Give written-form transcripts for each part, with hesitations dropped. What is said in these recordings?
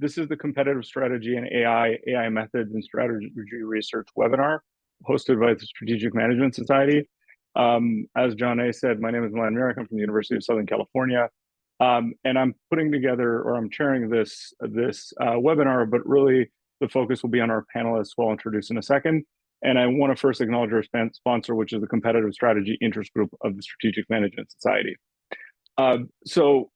This is the Competitive Strategy and AI Methods and Strategy Research webinar hosted by the Strategic Management Society. As John A. said, my name is Milan Mirak. I'm from the University of Southern California. And I'm putting together, or I'm chairing this webinar, but really the focus will be on our panelists, who I'll introduce in a second. And I want to first acknowledge our sponsor, which is the Competitive Strategy Interest Group of the Strategic Management Society. So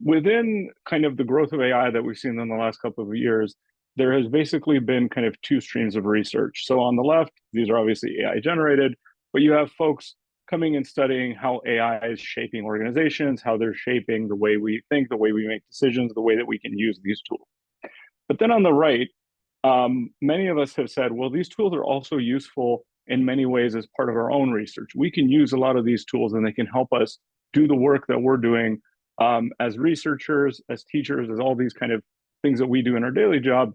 within kind of the growth of AI that we've seen in the last couple of years, there has basically been kind of two streams of research. So on the left, these are obviously AI generated, but you have folks coming and studying how AI is shaping organizations, how they're shaping the way we think, the way we make decisions, the way that we can use these tools. But then on the right, many of us have said, well, these tools are also useful in many ways as part of our own research. We can use a lot of these tools and they can help us do the work that we're doing as researchers, as teachers, as all these kind of things that we do in our daily job.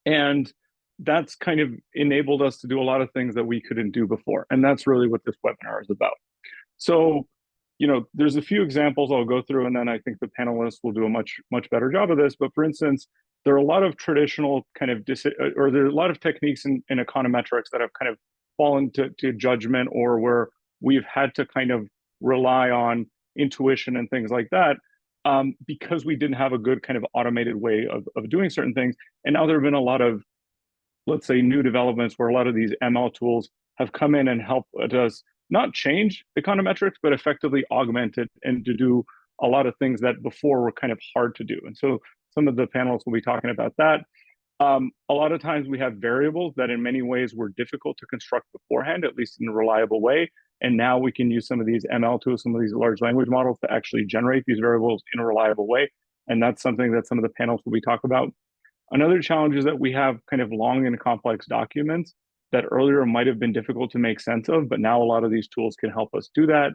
And that's kind of enabled us to do a lot of things that we couldn't do before. And that's really what this webinar is about. So, there's a few examples I'll go through, and then I think the panelists will do a much better job of this. But for instance, there are a lot of traditional kind of, or there are a lot of techniques in econometrics that have kind of fallen to judgment, or where we've had to kind of rely on intuition and things like that, because we didn't have a good kind of automated way of doing certain things. And now there have been a lot of, let's say, new developments where a lot of these ML tools have come in and helped us not change econometrics, but effectively augment it and to do a lot of things that before were kind of hard to do. And so some of the panelists will be talking about that. A lot of times we have variables that in many ways were difficult to construct beforehand, at least in a reliable way. And now we can use some of these ML tools, some of these large language models to actually generate these variables in a reliable way. And that's something that some of the panels will be talking about. Another challenge is that we have kind of long and complex documents that earlier might have been difficult to make sense of, but now a lot of these tools can help us do that.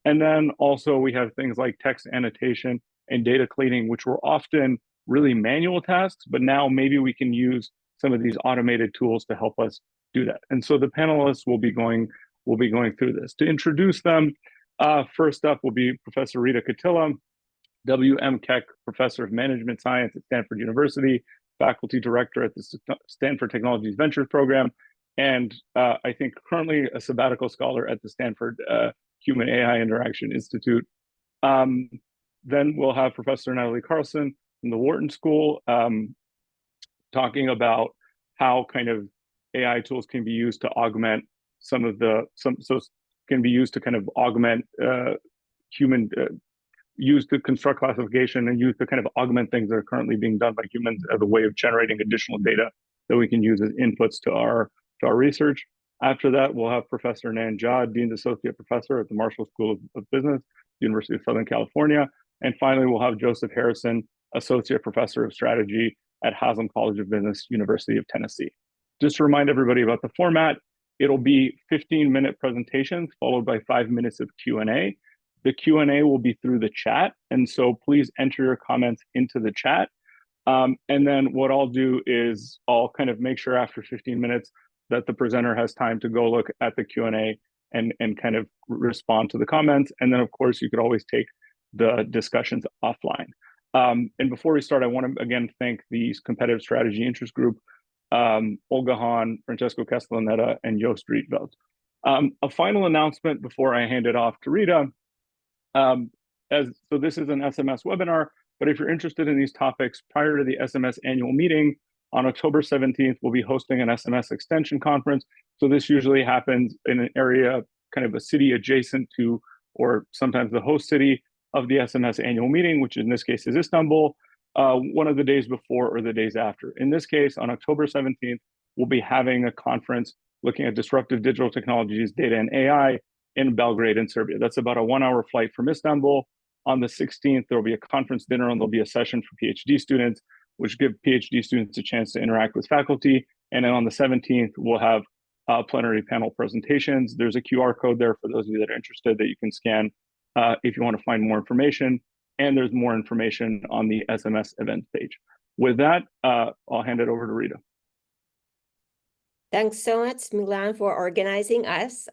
And then also we have things like text annotation and data cleaning, which were often really manual tasks, but now maybe we can use some of these automated tools to help us do that. And so the panelists will be going through this. To introduce them, first up will be Professor Rita Katila, W.M. Keck Professor of Management Science at Stanford University, Faculty Director at the Stanford Technologies Ventures Program, and I think currently a sabbatical scholar at the Stanford Human AI Interaction Institute. Then we'll have Professor Natalie Carlson from the Wharton School talking about how kind of AI tools can be used to augment can be used to kind of augment used to construct classification and used to kind of augment things that are currently being done by humans as a way of generating additional data that we can use as inputs to our research. After that, we'll have Professor Nan Jha, Dean's Associate Professor at the Marshall School of Business, University of Southern California. And finally, we'll have Joseph Harrison, Associate Professor of Strategy at Haslam College of Business, University of Tennessee. Just to remind everybody about the format, it'll be 15-minute presentations followed by 5 minutes of Q&A. The Q&A will be through the chat, and so please enter your comments into the chat. And then what I'll do is I'll kind of make sure after 15 minutes that the presenter has time to go look at the Q&A and kind of respond to the comments. And then, of course, you could always take the discussions offline. And before we start, I want to, again, thank the Competitive Strategy Interest Group, Olga Hahn, Francesco Castellaneta, and Joost Rietveld. A final announcement before I hand it off to Rita. So this is an SMS webinar, but if you're interested in these topics, prior to the SMS annual meeting on October 17th, we'll be hosting an SMS extension conference. So this usually happens in an area, kind of a city adjacent to, or sometimes the host city of the SMS annual meeting, which in this case is Istanbul, one of the days before or the days after. In this case, on October 17th, we'll be having a conference looking at disruptive digital technologies, data, and AI in Belgrade in Serbia. That's about a 1-hour flight from Istanbul. On the 16th, there'll be a conference dinner and there'll be a session for PhD students, which give PhD students a chance to interact with faculty. And then on the 17th, we'll have plenary panel presentations. There's a QR code there for those of you that are interested that you can scan if you want to find more information. And there's more information on the SMS events page. With that, I'll hand it over to Rita. Thanks so much, Milan, for organizing us.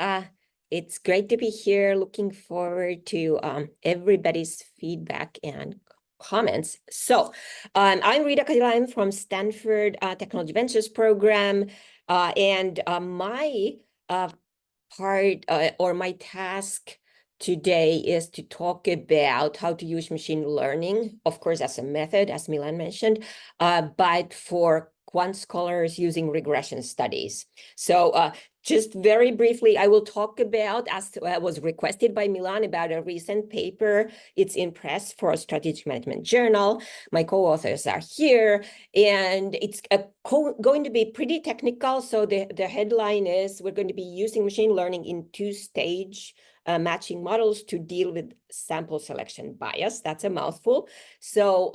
It's great to be here. Looking forward to everybody's feedback and comments. So I'm Rita Kadilan from Stanford Technology Ventures Program. And my part or my task today is to talk about how to use machine learning, of course, as a method, as Milan mentioned, but for quant scholars using regression studies. So just very briefly, I will talk about, as was requested by Milan, about a recent paper. It's in press for a strategic management journal. My co-authors are here, and it's going to be pretty technical. So the headline is, we're going to be using machine learning in two-stage matching models to deal with sample selection bias. That's a mouthful. So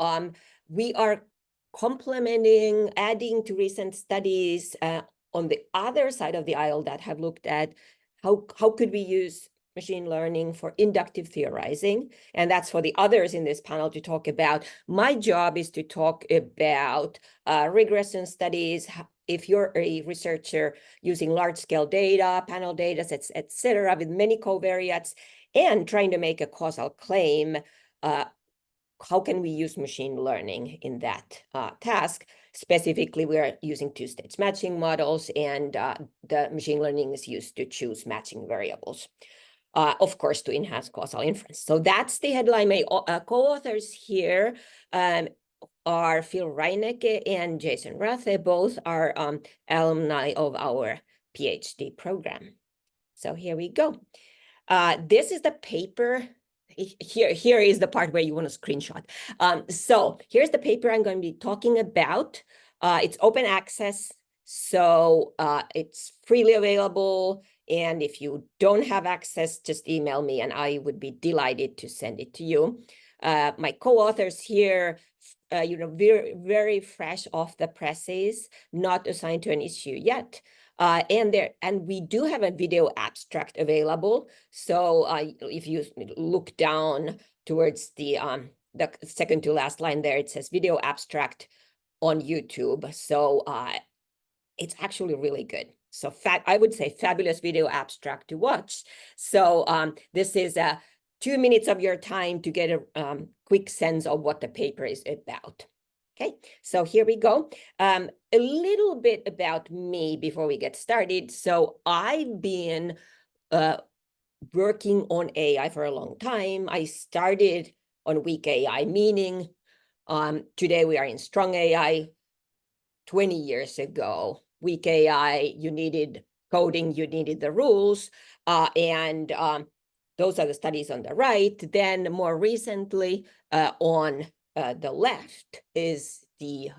we are complementing, adding to recent studies on the other side of the aisle that have looked at how could we use machine learning for inductive theorizing. And that's for the others in this panel to talk about. My job is to talk about regression studies. If you're a researcher using large-scale data, panel data sets, et cetera, with many covariates, and trying to make a causal claim, how can we use machine learning in that task? Specifically, we are using two-stage matching models, and the machine learning is used to choose matching variables, of course, to enhance causal inference. So that's the headline. My co-authors here are Phil Reinecke and Jason Rathe. Both are alumni of our PhD program. So here we go. This is the paper. Here is the part where you want to screenshot. So here's the paper I'm going to be talking about. It's open access, so it's freely available. And if you don't have access, just email me and I would be delighted to send it to you. My co-authors here, very, very fresh off the presses, not assigned to an issue yet. And we do have a video abstract available. So if you look down towards the second to last line there, it says video abstract on YouTube. So it's actually really good. So I would say fabulous video abstract to watch. So this is 2 minutes of your time to get a quick sense of what the paper is about. Okay, so here we go. A little bit about me before we get started. So I've been working on AI for a long time. I started on weak AI, meaning today we are in strong AI. 20 years ago, weak AI, you needed coding, you needed the rules, and those are the studies on the right. Then more recently, on the left is the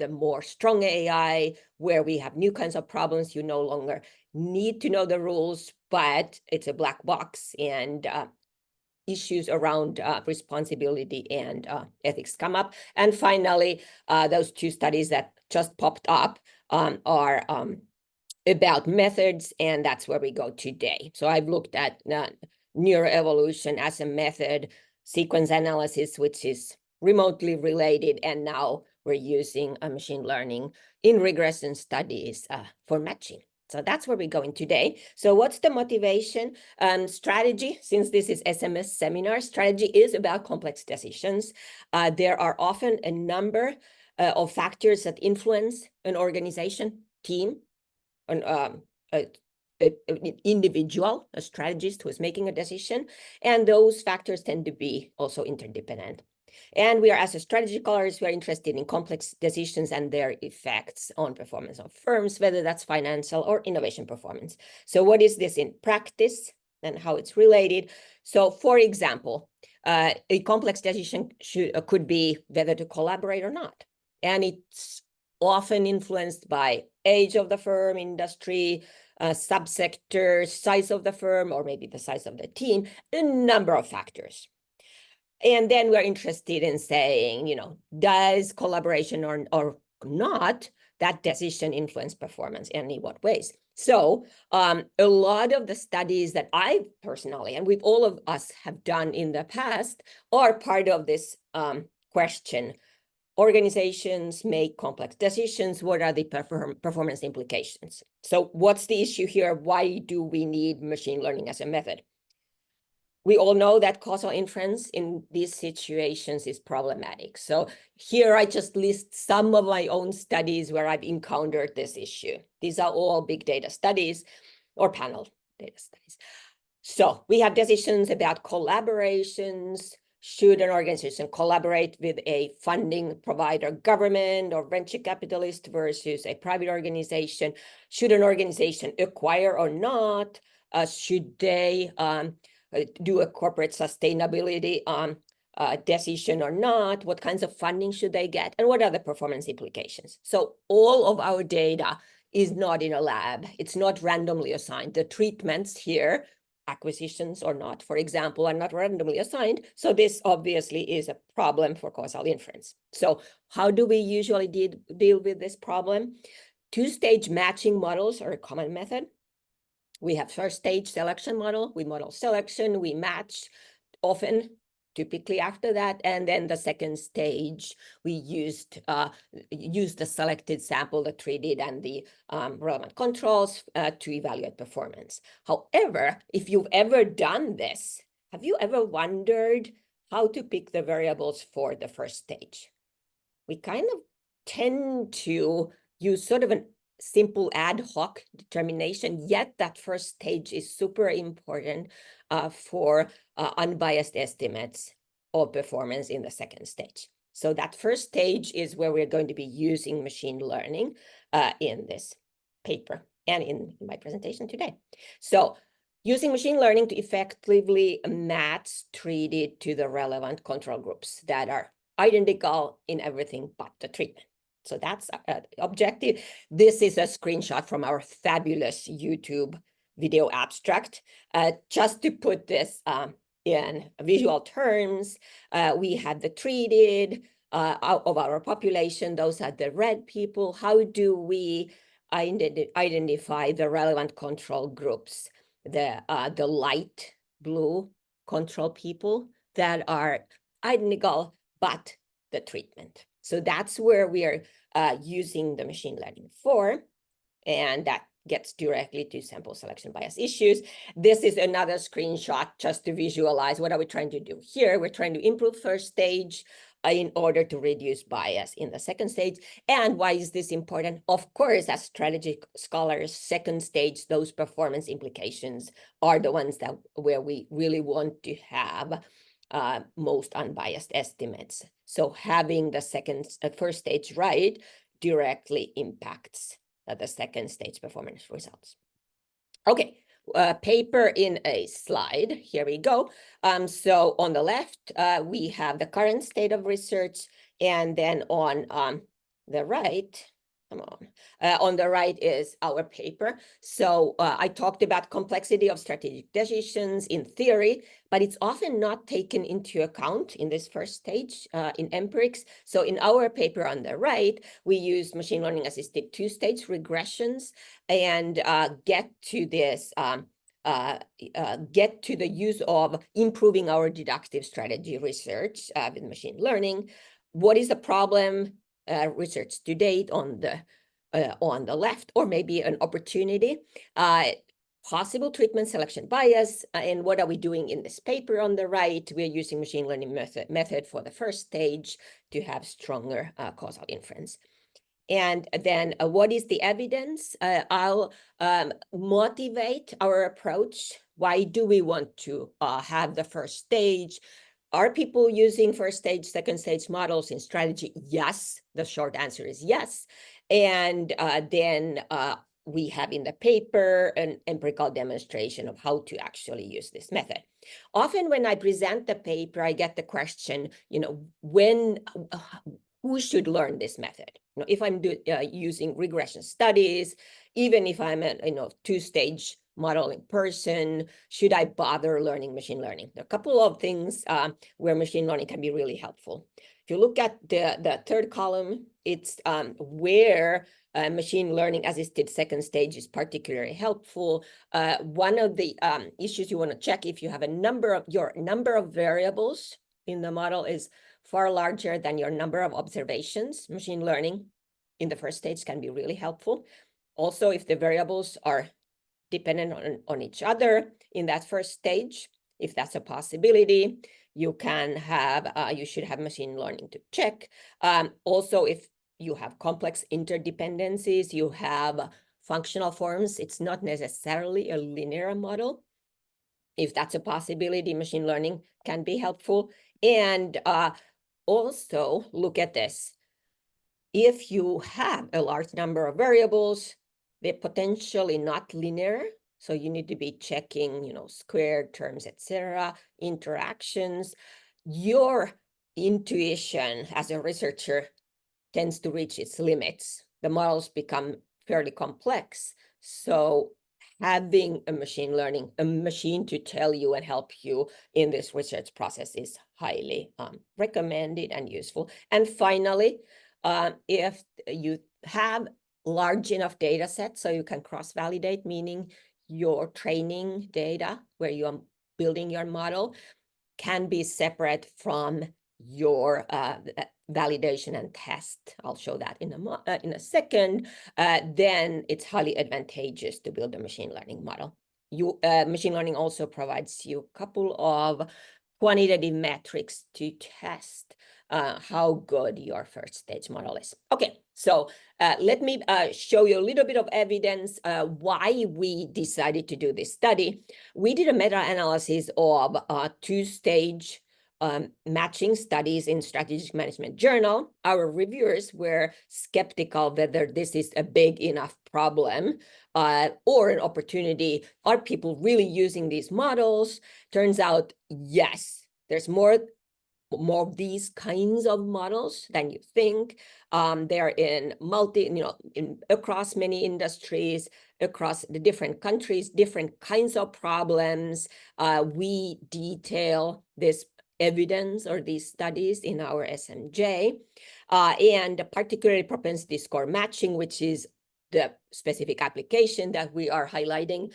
more strong AI, where we have new kinds of problems. You no longer need to know the rules, but it's a black box, and issues around responsibility and ethics come up. And finally, those two studies that just popped up are about methods, and that's where we go today. So I've looked at neuroevolution as a method, sequence analysis, which is remotely related, and now we're using machine learning in regression studies for matching. So that's where we're going today. So what's the motivation? Strategy, since this is SMS seminar, strategy is about complex decisions. There are often a number of factors that influence an organization, team, an individual, a strategist who is making a decision, and those factors tend to be also interdependent. And we are, as a strategy scholars, we are interested in complex decisions and their effects on performance of firms, whether that's financial or innovation performance. So what is this in practice and how it's related? So for example, a complex decision could be whether to collaborate or not. And it's often influenced by age of the firm, industry, subsector, size of the firm, or maybe the size of the team, a number of factors. And then we're interested in saying, does collaboration or not, that decision influence performance, and in what ways? So a lot of the studies that I personally, and with all of us have done in the past, are part of this question. Organizations make complex decisions. What are the performance implications? So what's the issue here? Why do we need machine learning as a method? we all know that causal inference in these situations is problematic. So here I just list some of my own studies where I've encountered this issue. These are all big data studies or panel data studies. So we have decisions about collaborations. Should an organization collaborate with a funding provider, government or venture capitalist versus a private organization? Should an organization acquire or not? Should they do a corporate sustainability decision or not? What kinds of funding should they get? And what are the performance implications? So all of our data is not in a lab. It's not randomly assigned. The treatments here, acquisitions or not, for example, are not randomly assigned. So this obviously is a problem for causal inference. So how do we usually deal with this problem? Two-stage matching models are a common method. We have first stage selection model. We model selection, we match often, typically after that. And then the second stage, we use the selected sample, the treated and the relevant controls to evaluate performance. However, if you've ever done this, have you ever wondered how to pick the variables for the first stage? We kind of tend to use sort of a simple ad hoc determination, yet that first stage is super important for unbiased estimates of performance in the second stage. So that first stage is where we're going to be using machine learning in this paper and in my presentation today. So using machine learning to effectively match treated to the relevant control groups that are identical in everything but the treatment. So that's objective. This is a screenshot from our fabulous YouTube video abstract. Just to put this in visual terms, we had the treated of our population. Those are the red people. How do we identify the relevant control groups? The light blue control people that are identical but the treatment. So that's where we are using the machine learning for, and that gets directly to sample selection bias issues. This is another screenshot just to visualize what are we trying to do here. We're trying to improve first stage in order to reduce bias in the second stage. And why is this important? Of course, as strategy scholars, second stage, those performance implications are the ones that where we really want to have most unbiased estimates. So having the first stage right directly impacts the second stage performance results. Okay, paper in a slide. Here we go. So on the left, we have the current state of research, and then on the right, on the right is our paper. So I talked about complexity of strategic decisions in theory, but it's often not taken into account in this first stage in empirics. So in our paper on the right, we use machine learning assisted two-stage regressions and get to this get to the use of improving our deductive strategy research with machine learning. What is the problem research to date on the left, or maybe an opportunity? Possible treatment selection bias, and what are we doing in this paper on the right? We're using machine learning method for the first stage to have stronger causal inference. And then what is the evidence? I'll motivate our approach. Why do we want to have the first stage? Are people using first stage, second stage models in strategy? Yes, the short answer is yes. And then we have in the paper an empirical demonstration of how to actually use this method. Often when I present the paper, I get the question, who should learn this method? If I'm using regression studies, even if I'm a two-stage modeling person, should I bother learning machine learning? There are a couple of things where machine learning can be really helpful. If you look at the third column, it's where machine learning assisted second stage is particularly helpful. One of the issues you want to check if you have your number of variables in the model is far larger than your number of observations. Machine learning in the first stage can be really helpful. Also, if the variables are dependent on each other in that first stage, If that's a possibility, you can have, you should have machine learning to check. Also, if you have complex interdependencies, you have functional forms, it's not necessarily a linear model. If that's a possibility, machine learning can be helpful. And also look at this. If you have a large number of variables, they're potentially not linear. So you need to be checking, squared terms, etc., interactions. Your intuition as a researcher tends to reach its limits. The models become fairly complex. So having a machine to tell you and help you in this research process is highly recommended and useful. And finally, if you have large enough data sets so you can cross-validate, meaning your training data where you are building your model can be separate from your validation and test. I'll show that in a second. Then it's highly advantageous to build a machine learning model. Machine learning also provides you a couple of quantitative metrics to test how good your first stage model is. Okay, so let me show you a little bit of evidence why we decided to do this study. We did a meta-analysis of two-stage matching studies in Strategic Management Journal. Our reviewers were skeptical whether this is a big enough problem or an opportunity. Are people really using these models? Turns out, yes, there's more of these kinds of models than you think. They're in across many industries, across the different countries, different kinds of problems. We detail this evidence or these studies in our SMJ, and particularly propensity score matching, which is the specific application that we are highlighting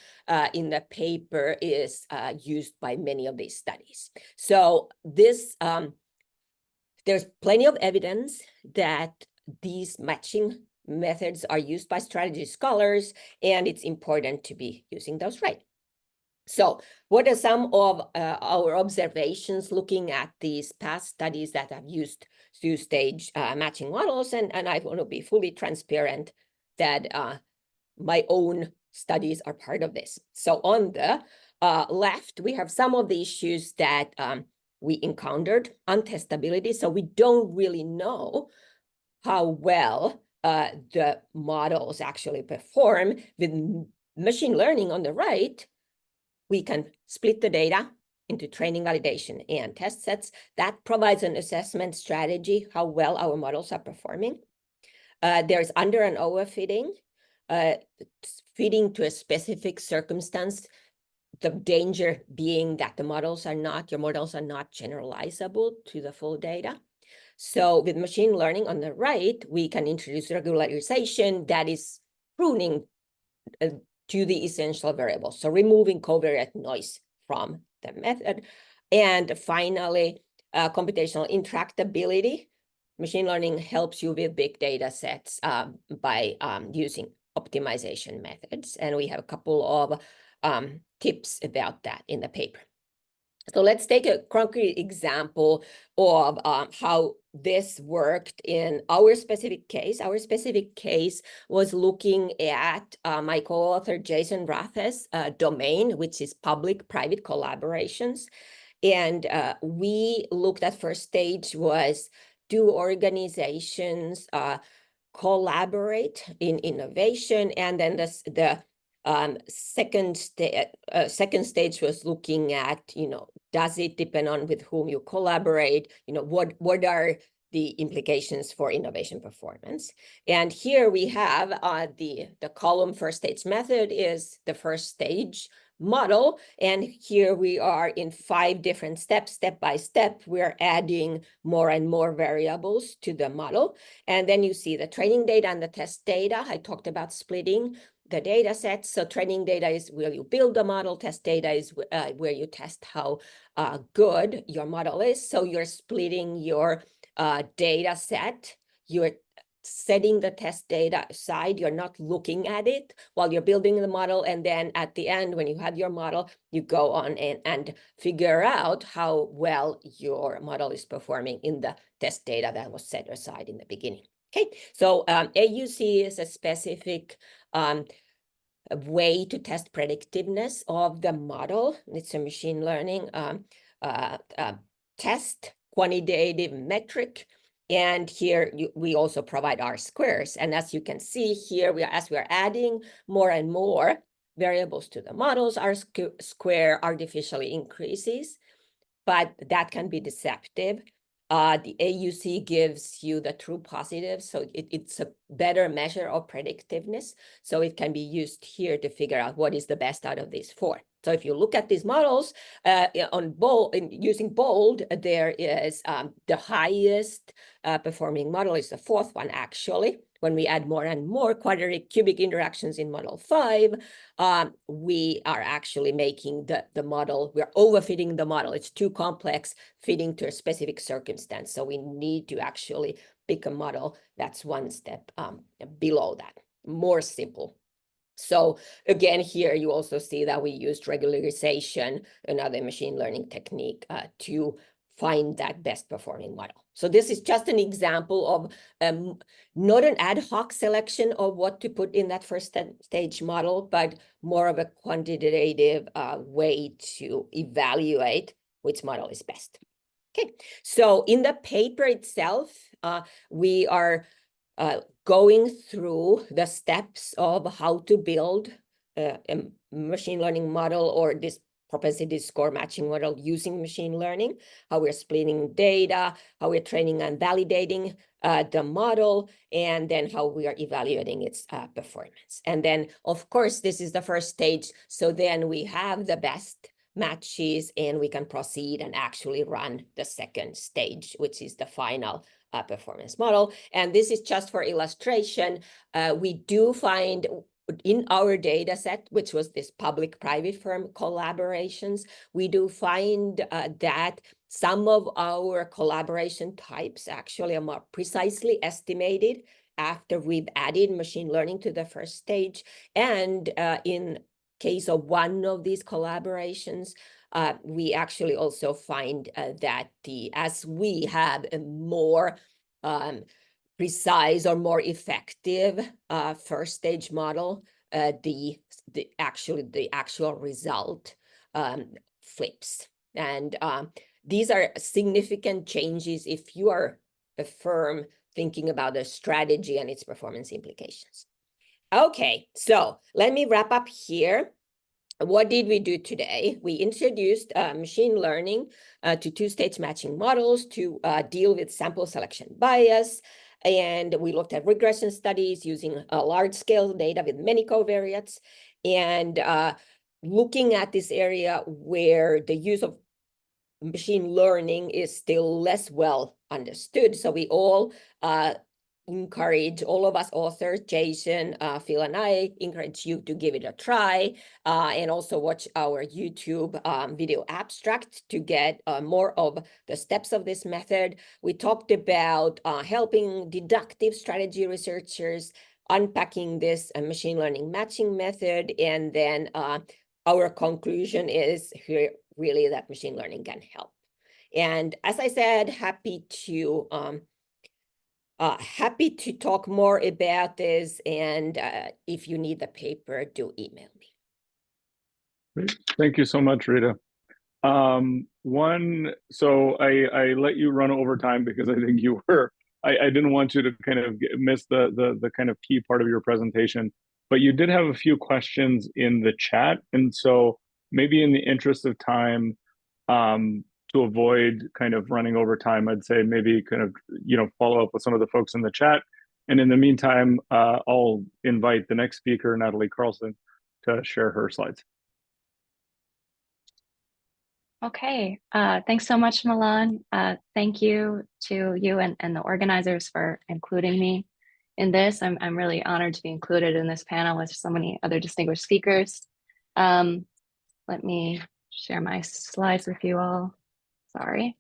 in the paper, is used by many of these studies. So this, there's plenty of evidence that these matching methods are used by strategy scholars, and it's important to be using those right. So what are some of our observations looking at these past studies that have used two-stage matching models? And I want to be fully transparent that my own studies are part of this. So on the left, we have some of the issues that we encountered. Untestability. So we don't really know how well the models actually perform. With machine learning on the right, we can split the data into training, validation, and test sets. That provides an assessment strategy, how well our models are performing. There's under and overfitting, fitting to a specific circumstance, the danger being that your models are not generalizable to the full data. So with machine learning on the right, we can introduce regularization that is pruning to the essential variables, so removing covariate noise from the method. And finally, computational intractability. Machine learning helps you with big data sets by using optimization methods. And we have a couple of tips about that in the paper. So let's take a concrete example of how this worked in our specific case. Our specific case was looking at my co-author Jason Rath's domain, which is public-private collaborations. And we looked at first stage was, do organizations collaborate in innovation? And then the second stage was looking at, does it depend on with whom you collaborate? What are the implications for innovation performance? And here we have the column first stage method is the first stage model. And here we are in 5 different steps, step by step, we're adding more and more variables to the model. And then you see the training data and the test data. I talked about splitting the data sets. So training data is where you build the model, test data is where you test how good your model is. So you're splitting your data set. You're setting the test data aside. You're not looking at it while you're building the model. And then at the end, when you have your model, you go on and figure out how well your model is performing in the test data that was set aside in the beginning. Okay, so AUC is a specific a way to test predictiveness of the model. It's a machine learning test, quantitative metric. And here we also provide R-squares. And as you can see here, as we are adding more and more variables to the models, R-square artificially increases, but that can be deceptive. The AUC gives you the true positive, so it's a better measure of predictiveness. So it can be used here to figure out what is the best out of these four. So if you look at these models using bold, there is the highest performing model is the fourth one, actually. When we add more and more quadratic cubic interactions in model 5, we are actually making the model, we're overfitting the model. It's too complex fitting to a specific circumstance. So we need to actually pick a model that's one step below that, more simple. So again, here you also see that we used regularization, another machine learning technique, to find that best performing model. So this is just an example of not an ad hoc selection of what to put in that first stage model, but more of a quantitative way to evaluate which model is best. Okay, so in the paper itself, we are going through the steps of how to build a machine learning model or this propensity score matching model using machine learning, how we're splitting data, how we're training and validating the model, and then how we are evaluating its performance. And then, of course, this is the first stage. So then we have the best matches and we can proceed and actually run the second stage, which is the final performance model. And this is just for illustration. We do find in our data set, which was this public-private firm collaborations, we do find that some of our collaboration types actually are more precisely estimated after we've added machine learning to the first stage. And in case of one of these collaborations, we actually also find that as we have a more precise or more effective first stage model, the actual result flips. And these are significant changes if you are a firm thinking about a strategy and its performance implications. Okay, so let me wrap up here. What did we do today? We introduced machine learning to two-stage matching models to deal with sample selection bias. And we looked at regression studies using large-scale data with many covariates. And looking at this area where the use of machine learning is still less well understood. So we all encourage, all of us authors, Jason, Phil, and I encourage you to give it a try and also watch our YouTube video abstract to get more of the steps of this method. We talked about helping deductive strategy researchers unpacking this machine learning matching method. And then our conclusion is here really that machine learning can help. And as I said, happy to talk more about this. And if you need the paper, do email me. Great. Thank you so much, Rita. So I let you run over time because I think you were, I didn't want you to kind of miss the kind of key part of your presentation, but you did have a few questions in the chat. And so maybe in the interest of time, to avoid kind of running over time, I'd say maybe kind of, follow up with some of the folks in the chat. And in the meantime, I'll invite the next speaker, Natalie Carlson, to share her slides. Okay, thanks so much, Milan. Thank you to you and the organizers for including me in this. I'm really honored to be included in this panel with so many other distinguished speakers. Let me share my slides with you all. Sorry.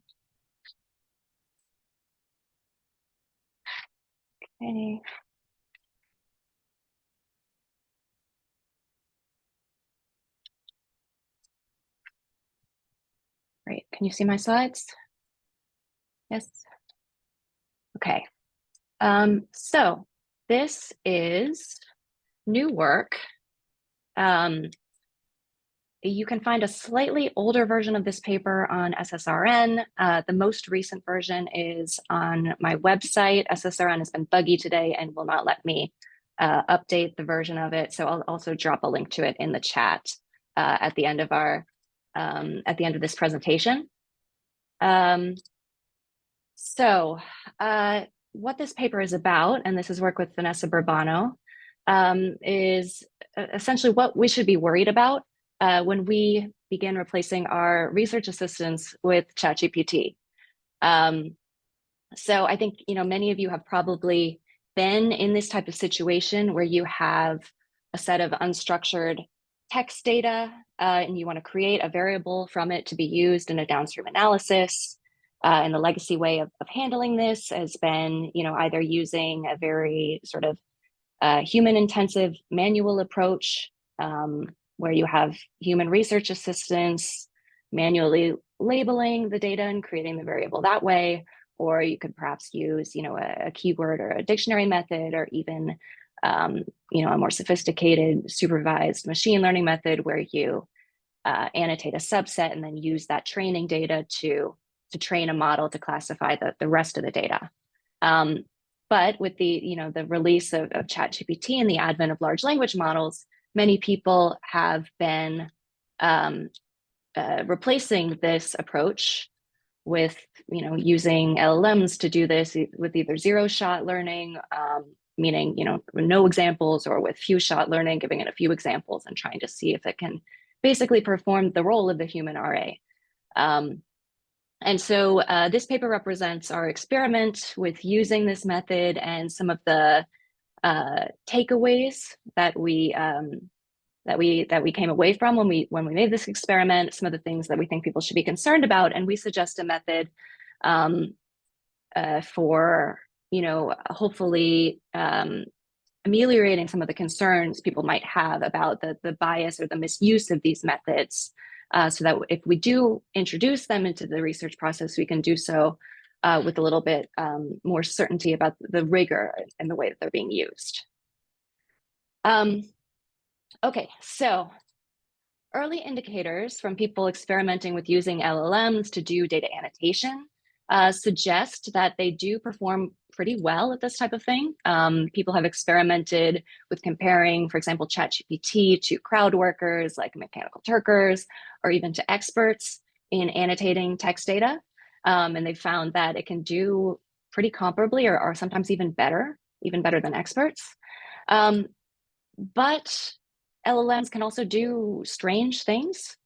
Okay. Great. Can you see my slides? Yes. Okay. So this is new work. You can find a slightly older version of this paper on SSRN. The most recent version is on my website. SSRN has been buggy today and will not let me update the version of it. So I'll also drop a link to it in the chat at the end of this presentation. What this paper is about, and this is work with Vanessa Burbano, is essentially what we should be worried about when we begin replacing our research assistants with ChatGPT. So I think many of you have probably been in this type of situation where you have a set of unstructured text data and you want to create a variable from it to be used in a downstream analysis. And the legacy way of handling this has been, either using a very sort of human-intensive manual approach where you have human research assistants manually labeling the data and creating the variable that way, or you could perhaps use, a keyword or a dictionary method, or even, a more sophisticated supervised machine learning method where you annotate a subset and then use that training data to train a model to classify the rest of the data. But with the release of ChatGPT and the advent of large language models, many people have been replacing this approach with using LLMs to do this with either zero-shot learning, meaning no examples, or with few-shot learning, giving it a few examples and trying to see if it can basically perform the role of the human RA. And so this paper represents our experiment with using this method and some of the takeaways that we came away from when we made this experiment, some of the things that we think people should be concerned about. And we suggest a method for hopefully ameliorating some of the concerns people might have about the bias or the misuse of these methods, so that if we do introduce them into the research process, we can do so with a little bit more certainty about the rigor and the way that they're being used. Okay, so early indicators from people experimenting with using LLMs to do data annotation suggest that they do perform pretty well at this type of thing. People have experimented with comparing, for example, ChatGPT to crowd workers like Mechanical Turkers, or even to experts in annotating text data. And they found that it can do pretty comparably, or sometimes even better than experts. But LLMs can also do strange things.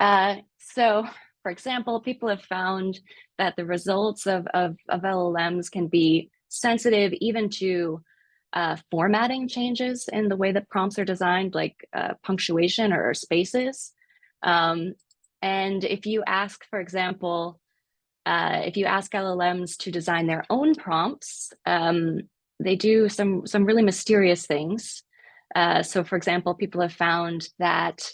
So, for example, people have found that the results of LLMs can be sensitive even to formatting changes in the way that prompts are designed, like punctuation or spaces. And if you ask, for example, if you ask LLMs to design their own prompts, they do some really mysterious things. So, for example, people have found that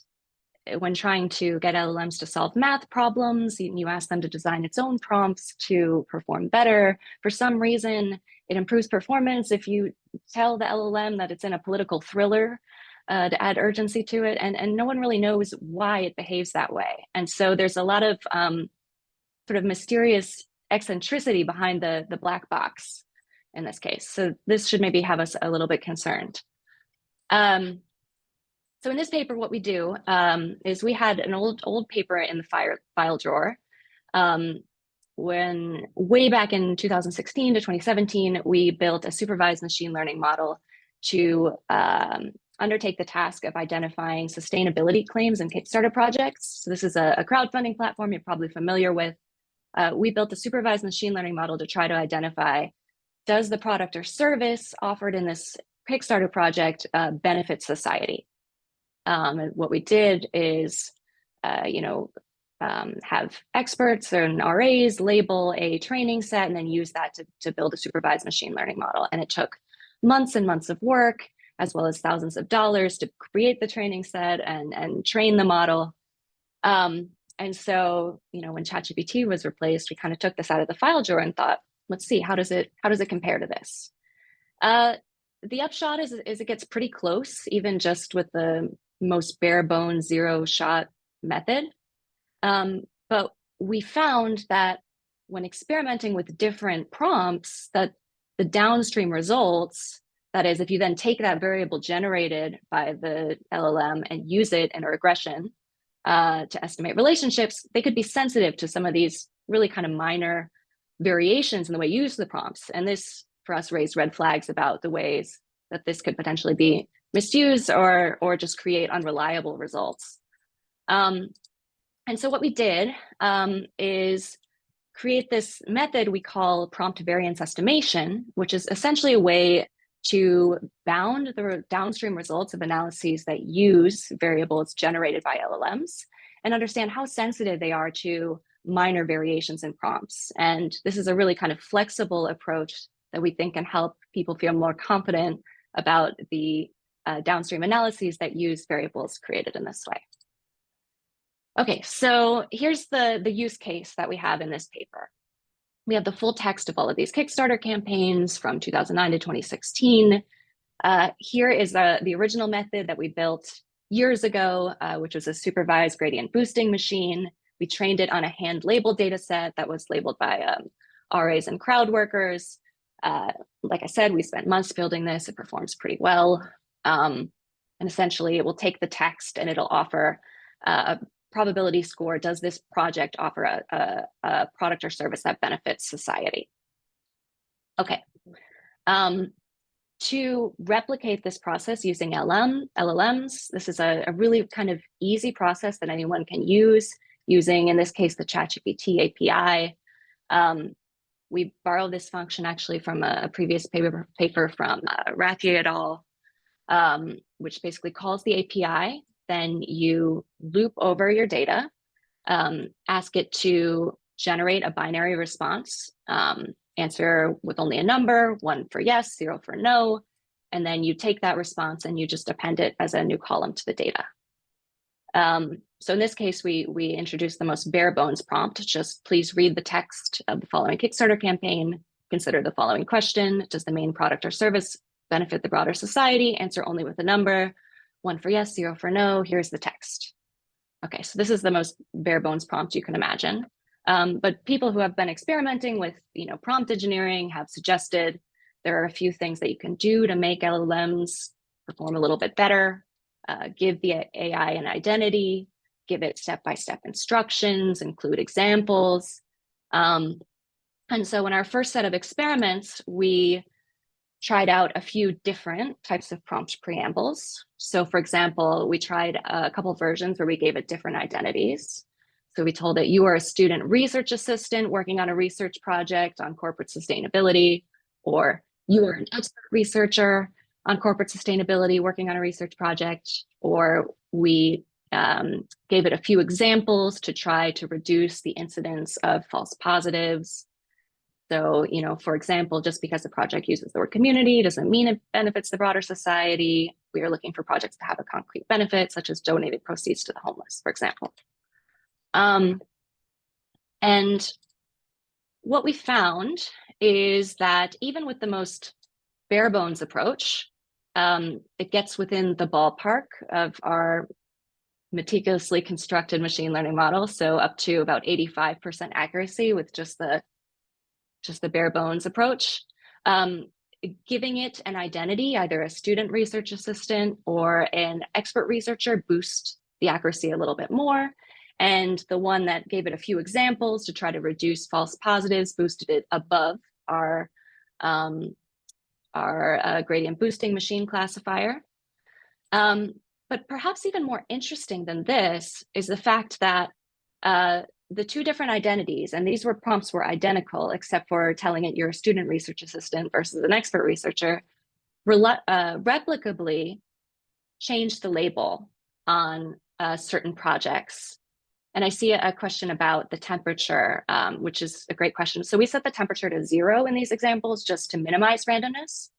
when trying to get LLMs to solve math problems, you ask them to design its own prompts to perform better. For some reason, it improves performance if you tell the LLM that it's in a political thriller to add urgency to it. And no one really knows why it behaves that way. And so there's a lot of sort of mysterious eccentricity behind the black box in this case. So this should maybe have us a little bit concerned. So in this paper, what we do is we had an old paper in the file drawer. When way back in 2016 to 2017, we built a supervised machine learning model to undertake the task of identifying sustainability claims in Kickstarter projects. So this is a crowdfunding platform you're probably familiar with. We built a supervised machine learning model to try to identify, does the product or service offered in this Kickstarter project benefit society? And what we did is, have experts and RAs label a training set and then use that to build a supervised machine learning model. And it took months and months of work, as well as thousands of dollars to create the training set and train the model. And so, when ChatGPT was replaced, we kind of took this out of the file drawer and thought, let's see, how does it compare to this? The upshot is it gets pretty close, even just with the most bare bones zero-shot method. But we found that when experimenting with different prompts, that the downstream results, that is, if you then take that variable generated by the LLM and use it in a regression to estimate relationships, they could be sensitive to some of these really kind of minor variations in the way you use the prompts. And this, for us, raised red flags about the ways that this could potentially be misused or just create unreliable results. And so what we did is create this method we call prompt variance estimation, which is essentially a way to bound the downstream results of analyses that use variables generated by LLMs and understand how sensitive they are to minor variations in prompts. And this is a really kind of flexible approach that we think can help people feel more confident about the downstream analyses that use variables created in this way. Okay, so here's the use case that we have in this paper. We have the full text of all of these Kickstarter campaigns from 2009 to 2016. Here is the original method that we built years ago, which was a supervised gradient boosting machine. We trained it on a hand-labeled data set that was labeled by RAs and crowd workers. Like I said, we spent months building this. It performs pretty well. And essentially, it will take the text and it'll offer a probability score. Does this project offer a product or service that benefits society? Okay. To replicate this process using LLMs, this is a really kind of easy process that anyone can use using, in this case, the ChatGPT API. We borrowed this function actually from a previous paper from Rathie et al., which basically calls the API. Then you loop over your data, ask it to generate a binary response, answer with only a number, 1 for yes, 0 for no, and then you take that response and you just append it as a new column to the data. So in this case, we introduced the most bare bones prompt, just please read the text of the following Kickstarter campaign, consider the following question, does the main product or service benefit the broader society? Answer only with a number, 1 for yes, 0 for no, here's the text. Okay, so this is the most bare bones prompt you can imagine. But people who have been experimenting with prompt engineering have suggested there are a few things that you can do to make LLMs perform a little bit better, give the AI an identity, give it step-by-step instructions, include examples. And so in our first set of experiments, we tried out a few different types of prompt preambles. So for example, we tried a couple versions where we gave it different identities. So we told it you are a student research assistant working on a research project on corporate sustainability, or you are an expert researcher on corporate sustainability working on a research project, or we gave it a few examples to try to reduce the incidence of false positives. So, for example, just because the project uses the word community doesn't mean it benefits the broader society. We are looking for projects to have a concrete benefit, such as donating proceeds to the homeless, for example. And what we found is that even with the most bare bones approach, it gets within the ballpark of our meticulously constructed machine learning model. So up to about 85% accuracy with just the bare bones approach. Giving it an identity, either a student research assistant or an expert researcher, boost the accuracy a little bit more. And the one that gave it a few examples to try to reduce false positives boosted it above our gradient boosting machine classifier. But perhaps even more interesting than this is the fact that the two different identities, and these prompts were identical, except for telling it you're a student research assistant versus an expert researcher, replicably changed the label on certain projects. And I see a question about the temperature, which is a great question. So we set the temperature to 0 in these examples just to minimize randomness.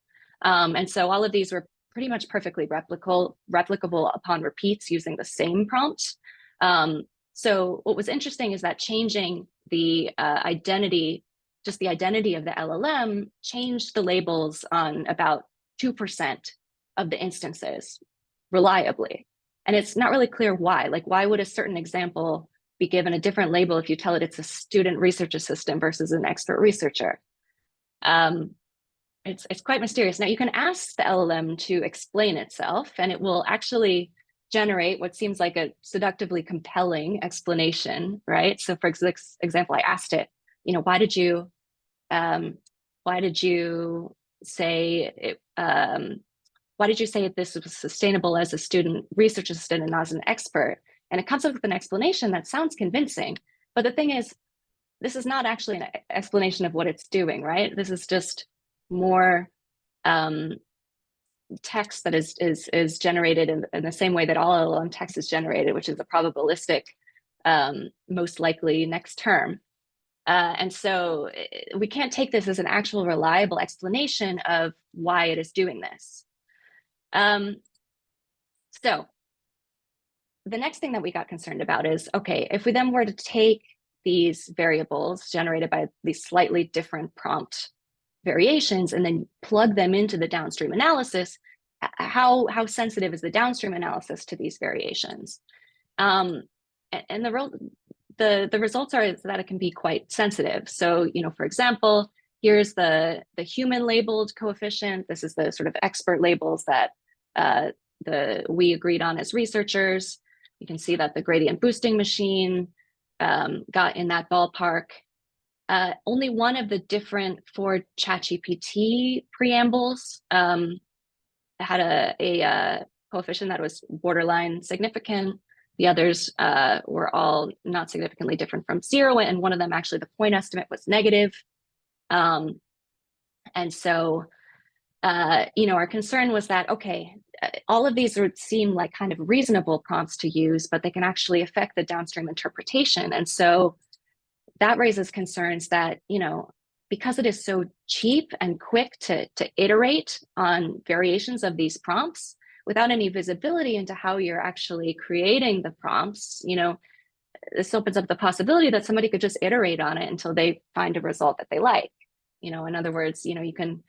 And so all of these were pretty much perfectly replicable upon repeats using the same prompt. So what was interesting is that changing the identity, just the identity of the LLM, changed the labels on about 2% of the instances reliably. And it's not really clear why. Like, why would a certain example be given a different label if you tell it it's a student research assistant versus an expert researcher? It's quite mysterious. Now, you can ask the LLM to explain itself, and it will actually generate what seems like a seductively compelling explanation, right? So, for example, I asked it, why did you say it, why did you say this was sustainable as a student research assistant and not as an expert? And it comes up with an explanation that sounds convincing. But the thing is, this is not actually an explanation of what it's doing, right? This is just more text that is generated in the same way that all LLM text is generated, which is a probabilistic, most likely next term. And so we can't take this as an actual reliable explanation of why it is doing this. So the next thing that we got concerned about is, okay, if we then were to take these variables generated by these slightly different prompt variations and then plug them into the downstream analysis, how sensitive is the downstream analysis to these variations? And the results are that it can be quite sensitive. So, for example, here's the human labeled coefficient. This is the sort of expert labels that we agreed on as researchers. You can see that the gradient boosting machine got in that ballpark. Only one of the different 4 ChatGPT preambles had a coefficient that was borderline significant. The others were all not significantly different from 0, and one of them actually the point estimate was negative. And so, our concern was that, okay, all of these would seem like kind of reasonable prompts to use, but they can actually affect the downstream interpretation. And so that raises concerns that, because it is so cheap and quick to iterate on variations of these prompts without any visibility into how you're actually creating the prompts, this opens up the possibility that somebody could just iterate on it until they find a result that they like. In other words, you can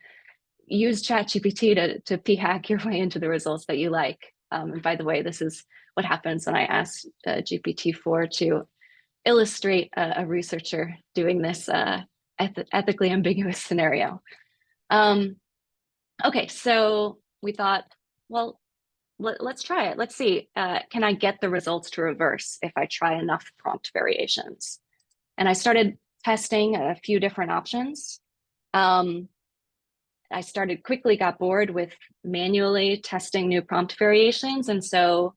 use ChatGPT to p-hack your way into the results that you like. And by the way, this is what happens when I ask GPT-4 to illustrate a researcher doing this ethically ambiguous scenario. Okay, so we thought, well, let's try it. Let's see, can I get the results to reverse if I try enough prompt variations? And I started testing a few different options. I quickly got bored with manually testing new prompt variations. And so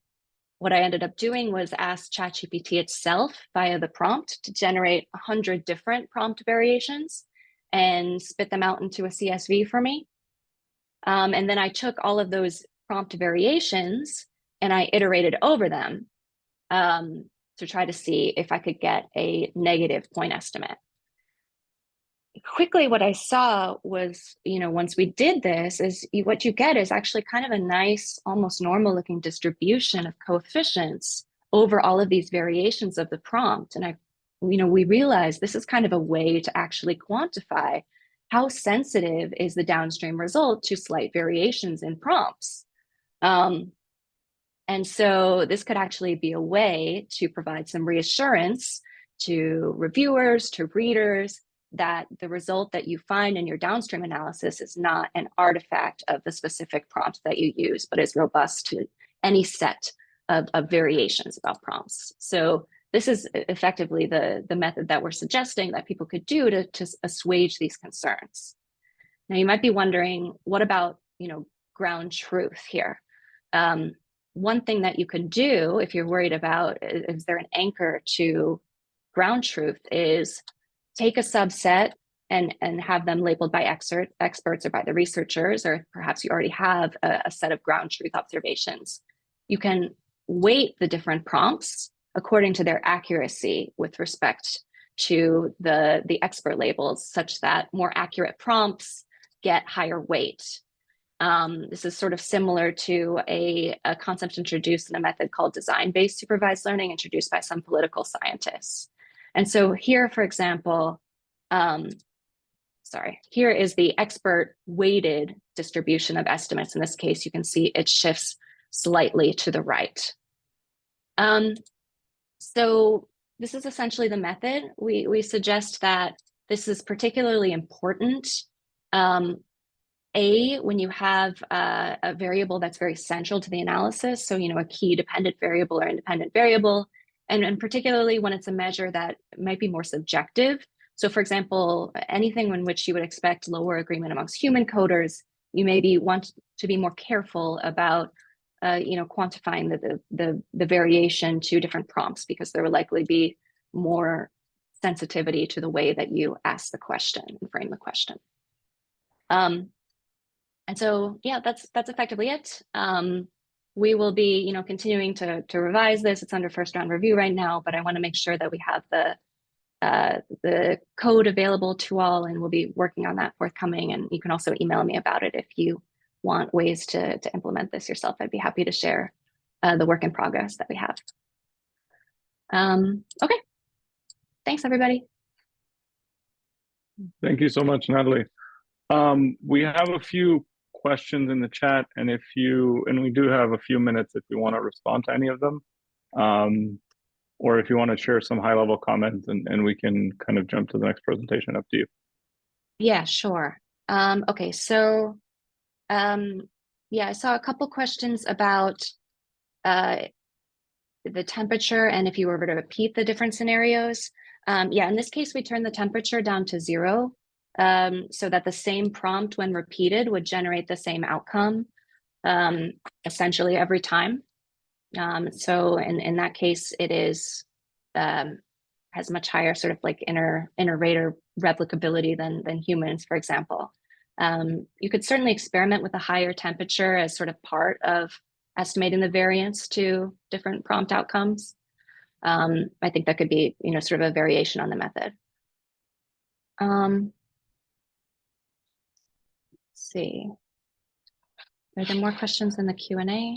what I ended up doing was ask ChatGPT itself via the prompt to generate 100 different prompt variations and spit them out into a CSV for me. And then I took all of those prompt variations and I iterated over them to try to see if I could get a negative point estimate. Quickly, what I saw was, once we did this, is what you get is actually kind of a nice, almost normal looking distribution of coefficients over all of these variations of the prompt. And we realized this is kind of a way to actually quantify how sensitive is the downstream result to slight variations in prompts. And so this could actually be a way to provide some reassurance to reviewers, to readers, that the result that you find in your downstream analysis is not an artifact of the specific prompt that you use, but is robust to any set of variations about prompts. So this is effectively the method that we're suggesting that people could do to assuage these concerns. Now, you might be wondering, what about, ground truth here? One thing that you could do if you're worried about, is there an anchor to ground truth, is take a subset and have them labeled by experts or by the researchers, or perhaps you already have a set of ground truth observations. You can weight the different prompts according to their accuracy with respect to the expert labels, such that more accurate prompts get higher weight. This is sort of similar to a concept introduced in a method called design-based supervised learning, introduced by some political scientists. And so here, for example, here is the expert weighted distribution of estimates. In this case, you can see it shifts slightly to the right. So this is essentially the method. We suggest that this is particularly important when you have a variable that's very central to the analysis, so a key dependent variable or independent variable, and particularly when it's a measure that might be more subjective. So for example, anything in which you would expect lower agreement amongst human coders, you maybe want to be more careful about quantifying the variation to different prompts, because there will likely be more sensitivity to the way that you ask the question and frame the question. And so, yeah, that's effectively it. We will be, continuing to revise this. It's under first round review right now, but I want to make sure that we have the code available to all, and we'll be working on that forthcoming. And you can also email me about it if you want ways to implement this yourself. I'd be happy to share the work in progress that we have. Okay, thanks everybody. Thank you so much, Natalie. We have a few questions in the chat, and we do have a few minutes if you want to respond to any of them, or if you want to share some high-level comments, and we can kind of jump to the next presentation. Up to you. Yeah, sure. Okay, so yeah, I saw a couple questions about the temperature and if you were to repeat the different scenarios. Yeah, in this case, we turned the temperature down to 0. So that the same prompt, when repeated, would generate the same outcome essentially every time. So in that case, it is has much higher sort of like inner rater replicability than humans, for example. You could certainly experiment with a higher temperature as sort of part of estimating the variance to different prompt outcomes. I think that could be, sort of a variation on the method. Let's see. Are there more questions in the Q&A?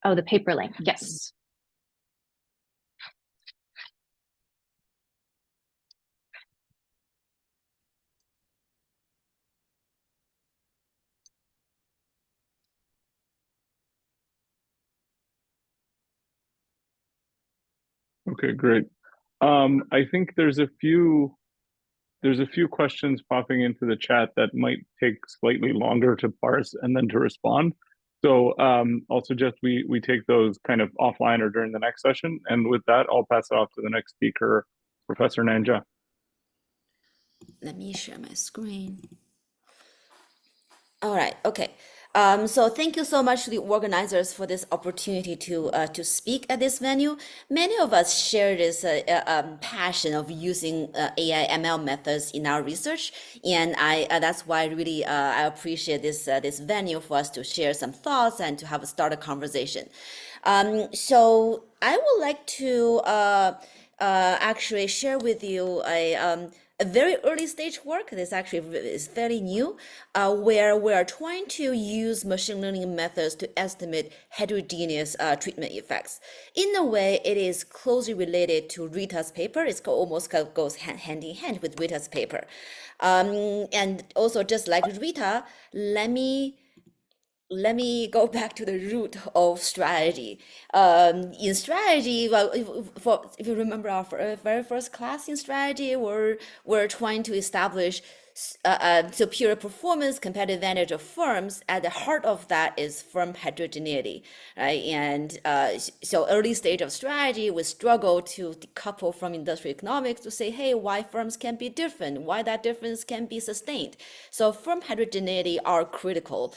Oh, the paper link, yes. Okay, great. I think there's a few questions popping into the chat that might take slightly longer to parse and then to respond. So I'll suggest we take those kind of offline or during the next session. And with that, I'll pass it off to the next speaker, Professor Nanja. Let me share my screen. All right, okay. So thank you so much to the organizers for this opportunity to speak at this venue. Many of us share this passion of using AI ML methods in our research, and that's why really I appreciate this venue for us to share some thoughts and to start a conversation. So I would like to actually share with you a very early stage work. This actually is fairly new, where we are trying to use machine learning methods to estimate heterogeneous treatment effects. In a way, it is closely related to Rita's paper. It almost goes hand in hand with Rita's paper. And also, just like Rita, let me go back to the root of strategy. In strategy, well, if you remember our very first class in strategy, we're trying to establish superior performance, competitive advantage of firms. At the heart of that is firm heterogeneity, right? And so early stage of strategy, we struggle to decouple from industrial economics to say, hey, why firms can be different, why that difference can be sustained. So firm heterogeneity are critical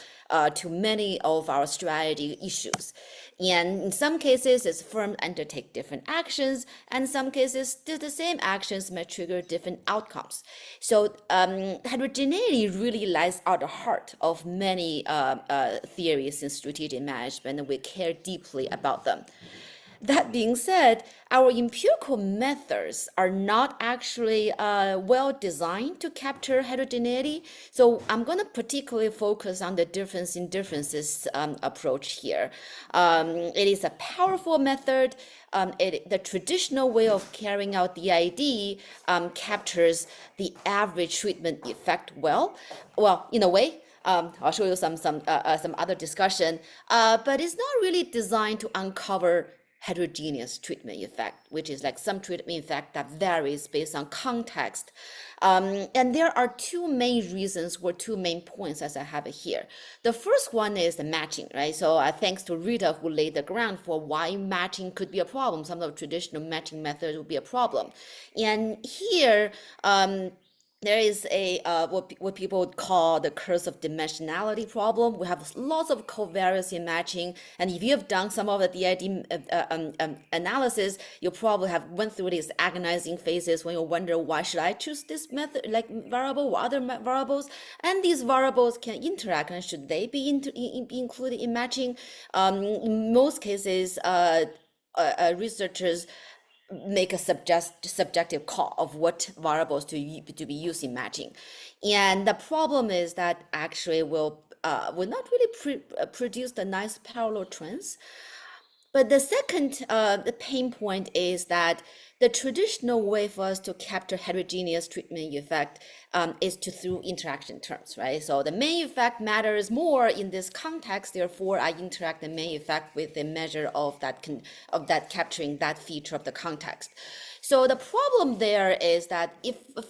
to many of our strategy issues. And in some cases, as firms undertake different actions, and in some cases, the same actions may trigger different outcomes. So heterogeneity really lies at the heart of many theories in strategic management, and we care deeply about them. That being said, our empirical methods are not actually well designed to capture heterogeneity. So I'm going to particularly focus on the difference in differences approach here. It is a powerful method. The traditional way of carrying out DID captures the average treatment effect well. Well, in a way, I'll show you some other discussion, but it's not really designed to uncover heterogeneous treatment effect, which is like some treatment effect that varies based on context. And there are two main reasons or two main points as I have it here. The first one is the matching, right? So thanks to Rita, who laid the ground for why matching could be a problem. Some of the traditional matching methods would be a problem. And here, there is a what people would call the curse of dimensionality problem. We have lots of covariance in matching, and if you have done some of the DID analysis, you probably have went through these agonizing phases when you wonder, why should I choose this method, like variable or other variables? And these variables can interact, and should they be included in matching? In most cases, researchers make a subjective call of what variables to be used in matching. And the problem is that actually will not really produce the nice parallel trends. But the second the pain point is that the traditional way for us to capture heterogeneous treatment effect is through interaction terms, right? So the main effect matters more in this context. Therefore, I interact the main effect with a measure of that capturing that feature of the context. So the problem there is that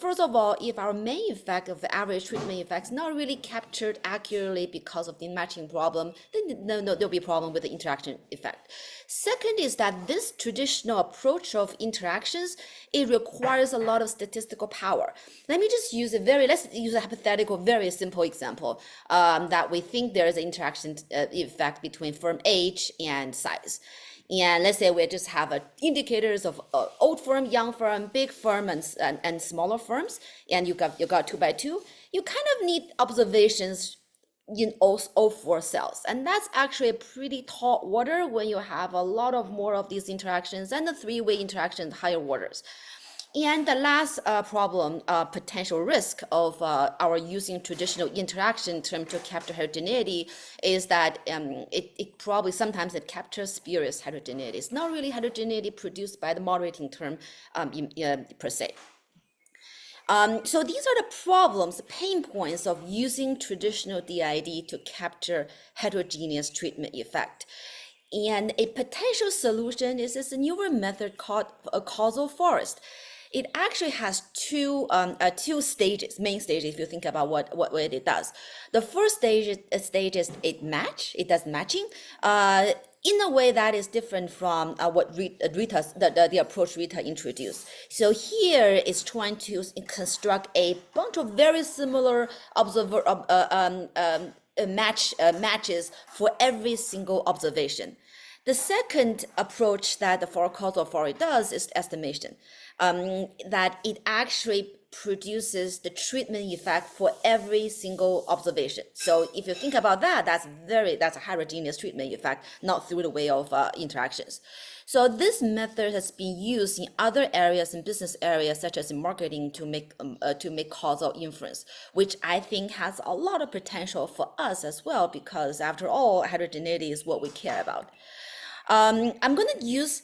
first of all, if our main effect of the average treatment effect is not really captured accurately because of the matching problem, then there'll be a problem with the interaction effect. Second is that this traditional approach of interactions, it requires a lot of statistical power. Let's use a hypothetical, very simple example that we think there is an interaction effect between firm H and size. And let's say we just have indicators of old firm, young firm, big firm, and smaller firms, and you got 2 by 2. You kind of need observations in all 4 cells, and that's actually a pretty tall order when you have a lot of more of these interactions and the 3-way interaction, higher orders. And the last problem, potential risk of our using traditional interaction term to capture heterogeneity is that it probably sometimes it captures spurious heterogeneity. It's not really heterogeneity produced by the moderating term per se. So these are the problems, pain points of using traditional DID to capture heterogeneous treatment effect. And a potential solution is this newer method called a causal forest. It actually has two stages, main stages, if you think about what it does. The first stage is it does matching in a way that is different from what the approach Rita introduced. So here is trying to construct a bunch of very similar matches for every single observation. The second approach that the causal forest does is estimation. That it actually produces the treatment effect for every single observation. So if you think about that, that's a heterogeneous treatment effect, not through the way of interactions. So this method has been used in other areas, in business areas, such as in marketing, to make causal inference, which I think has a lot of potential for us as well, because after all, heterogeneity is what we care about. I'm going to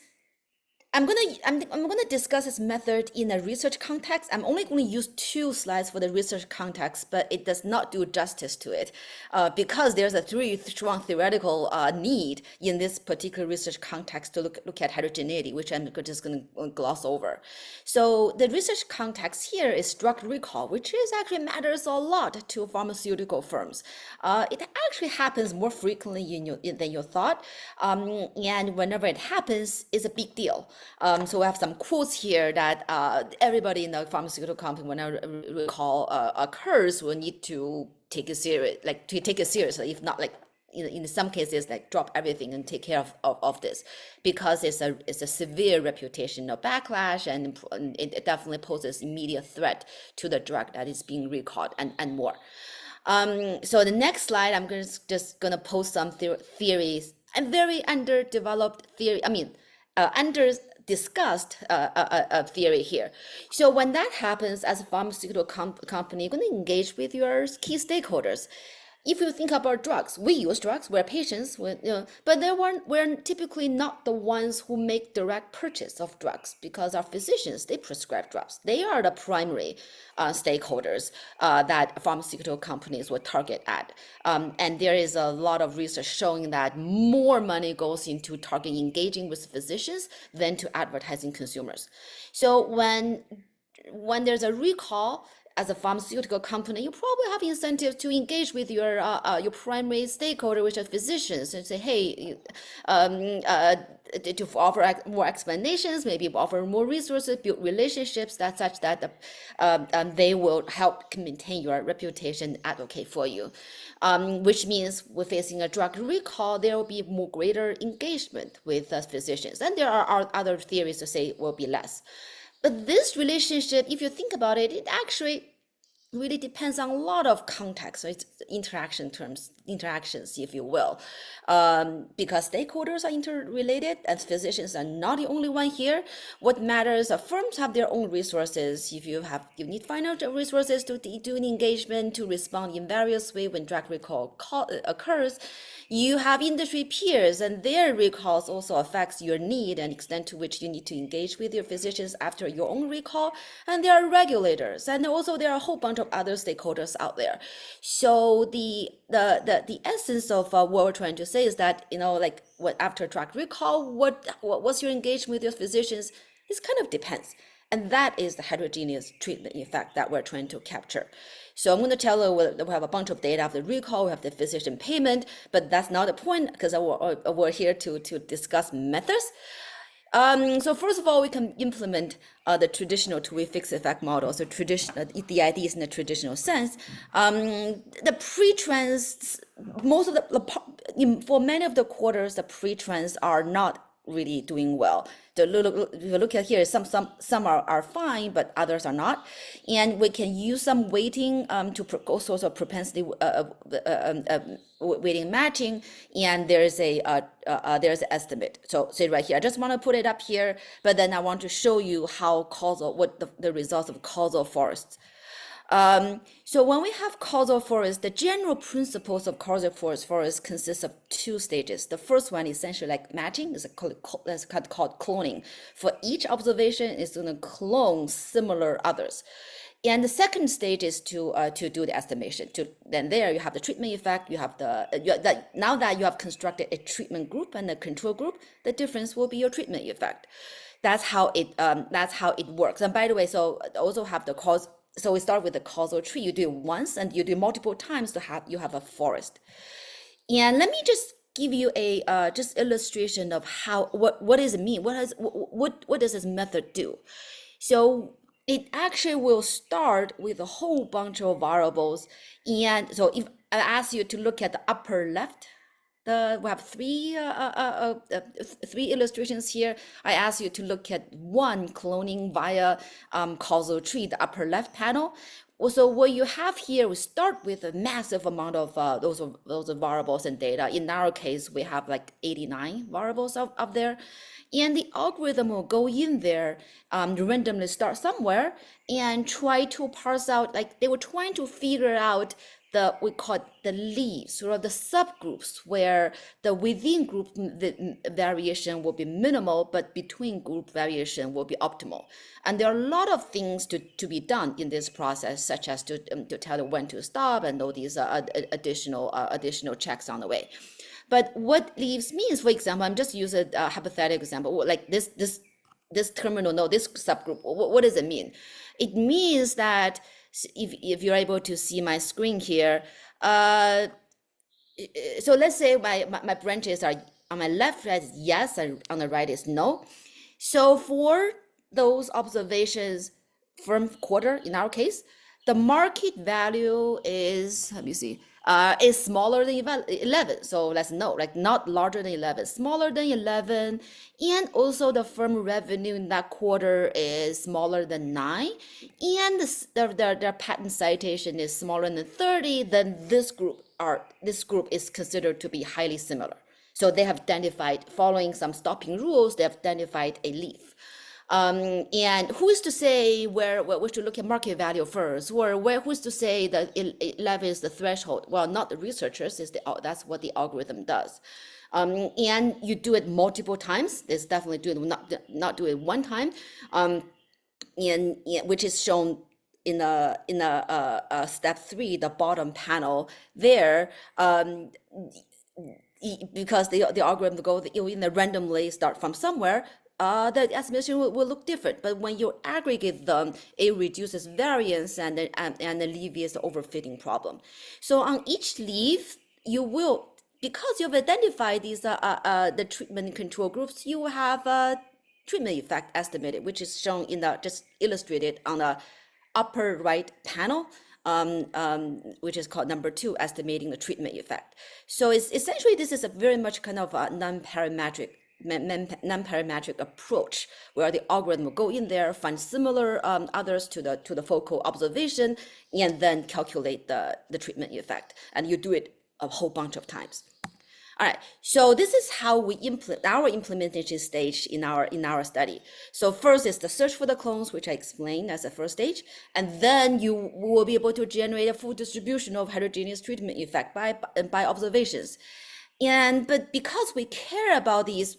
discuss this method in a research context. I'm only going to use 2 slides for the research context, but it does not do justice to it because there's a very strong theoretical need in this particular research context to look at heterogeneity, which I'm just going to gloss over. So the research context here is drug recall, which actually matters a lot to pharmaceutical firms. It actually happens more frequently than you thought, and whenever it happens, it's a big deal. So we have some quotes here that everybody in the pharmaceutical company, when a recall occurs, will need to take it seriously, if not in some cases, drop everything and take care of this, because it's a severe reputational backlash, and it definitely poses immediate threat to the drug that is being recalled and more. So the next slide, I'm just gonna post some theories and very underdeveloped theory. under discussed theory here. So when that happens, as a pharmaceutical company, you're going to engage with your key stakeholders. If you think about drugs, we use drugs, we're patients, but we're typically not the ones who make direct purchase of drugs, because our physicians, they prescribe drugs. They are the primary stakeholders that pharmaceutical companies will target at. And there is a lot of research showing that more money goes into targeting engaging with physicians than to advertising consumers. So when there's a recall, as a pharmaceutical company, you probably have incentives to engage with your primary stakeholder, which are physicians, and say, hey, to offer more explanations, maybe offer more resources, build relationships that such that they will help maintain your reputation, advocate for you. Which means we're facing a drug recall, there will be more greater engagement with physicians. And there are other theories to say it will be less. But this relationship, if you think about it, it actually really depends on a lot of context. So it's interactions, if you will, because stakeholders are interrelated and physicians are not the only one here. What matters, firms have their own resources. If you need financial resources to do an engagement, to respond in various ways when drug recall occurs. You have industry peers, and their recalls also affects your need and extent to which you need to engage with your physicians after your own recall. And there are regulators, and also there are a whole bunch of other stakeholders out there. So the essence of what we're trying to say is that, like after drug recall, what's your engagement with your physicians? It kind of depends. And that is the heterogeneous treatment effect that we're trying to capture. So I'm going to tell you, we have a bunch of data of the recall, we have the physician payment, but that's not the point, because we're here to discuss methods. So first of all, we can implement the traditional two-way fixed effect model. So the ideas in the traditional sense. The pre-trends, for many of the quarters, the pre-trends are not really doing well. If you look at here, some are fine, but others are not. And we can use some weighting to all sorts of propensity weighting matching, and there's an estimate. So right here, I just want to put it up here, but then I want to show you how what the results of causal forests. So when we have causal forest, the general principles of causal forest consists of two stages. The first one, essentially like matching, is called cloning. For each observation, it's going to clone similar others. And the second stage is to do the estimation. Then there you have the treatment effect. You have now that you have constructed a treatment group and a control group, the difference will be your treatment effect. That's how it works. And by the way, so also have the cause. So we start with the causal tree. You do it once, and you do it multiple times you have a forest. And let me just give you a just illustration of what does it mean? What does this method do? So it actually will start with a whole bunch of variables. And so if I ask you to look at the upper left, we have three illustrations here. I ask you to look at one cloning via causal tree, the upper left panel. So what you have here, we start with a massive amount of those variables and data. In our case, we have like 89 variables up there. And the algorithm will go in there, randomly start somewhere and try to parse out, like they were trying to figure out we call it the leaves, or the subgroups, where the within group the variation will be minimal, but between group variation will be optimal. And there are a lot of things to be done in this process, such as to tell it when to stop and all these additional checks on the way. But what leaves means, for example, I'm just using a hypothetical example, like this terminal node, this subgroup. What does it mean? It means that if you're able to see my screen here, so let's say my branches are on my left side is yes, and on the right is no. So for those observations from quarter, in our case, the market value is, let me see, is smaller than 11. So let's know, like not larger than 11, smaller than 11. And also the firm revenue in that quarter is smaller than 9. And their patent citation is smaller than 30. Then this group is considered to be highly similar. So they have identified, following some stopping rules, they have identified a leaf. And who is to say where we should look at market value first, or who's to say that 11 is the threshold? Well, not the researchers, that's what the algorithm does. And you do it multiple times. There's definitely not do it one time, which is shown in step 3, the bottom panel there. Because the algorithm go in the randomly start from somewhere, the estimation will look different. But when you aggregate them, it reduces variance and alleviates the overfitting problem. So on each leaf, you will, because you've identified these the treatment control groups, you will have a treatment effect estimated, which is shown in the just illustrated on the upper right panel. Which is called number 2, estimating the treatment effect. So it's essentially, this is a very much kind of a non-parametric approach, where the algorithm will go in there, find similar others to the focal observation, and then calculate the treatment effect. And you do it a whole bunch of times. All right, so this is how we implement our implementation stage in our study. So first is the search for the clones, which I explained as the first stage, and then you will be able to generate a full distribution of heterogeneous treatment effect by observations. But because we care about these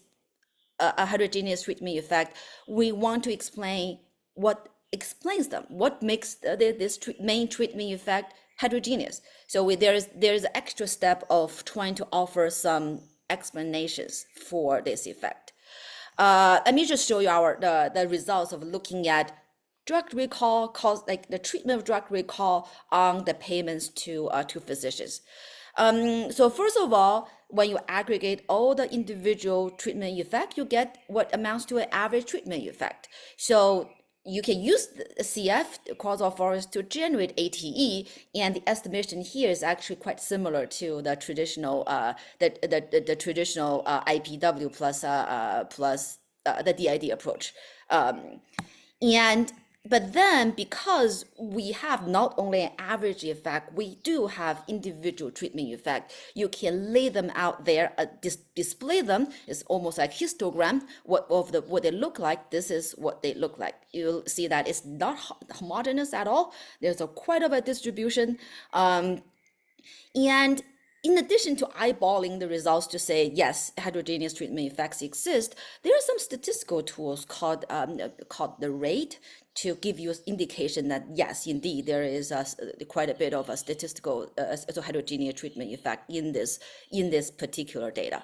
heterogeneous treatment effect, we want to explain what explains them, what makes this main treatment effect heterogeneous. So there's an extra step of trying to offer some explanations for this effect. Let me just show you the results of looking at drug recall, like the treatment of drug recall on the payments to physicians. So first of all, when you aggregate all the individual treatment effect, you get what amounts to an average treatment effect. So you can use the CF, the causal forest, to generate ATE, and the estimation here is actually quite similar to the traditional the traditional IPW plus the DID approach. But then, because we have not only an average effect, we do have individual treatment effect. You can lay them out there, display them. It's almost like histogram. What they look like. This is what they look like. You'll see that it's not homogeneous at all. There's quite of a distribution, and in addition to eyeballing the results to say, yes, heterogeneous treatment effects exist, there are some statistical tools called the rate to give you an indication that, yes, indeed, there is quite a bit of a statistical heterogeneous treatment effect in this particular data.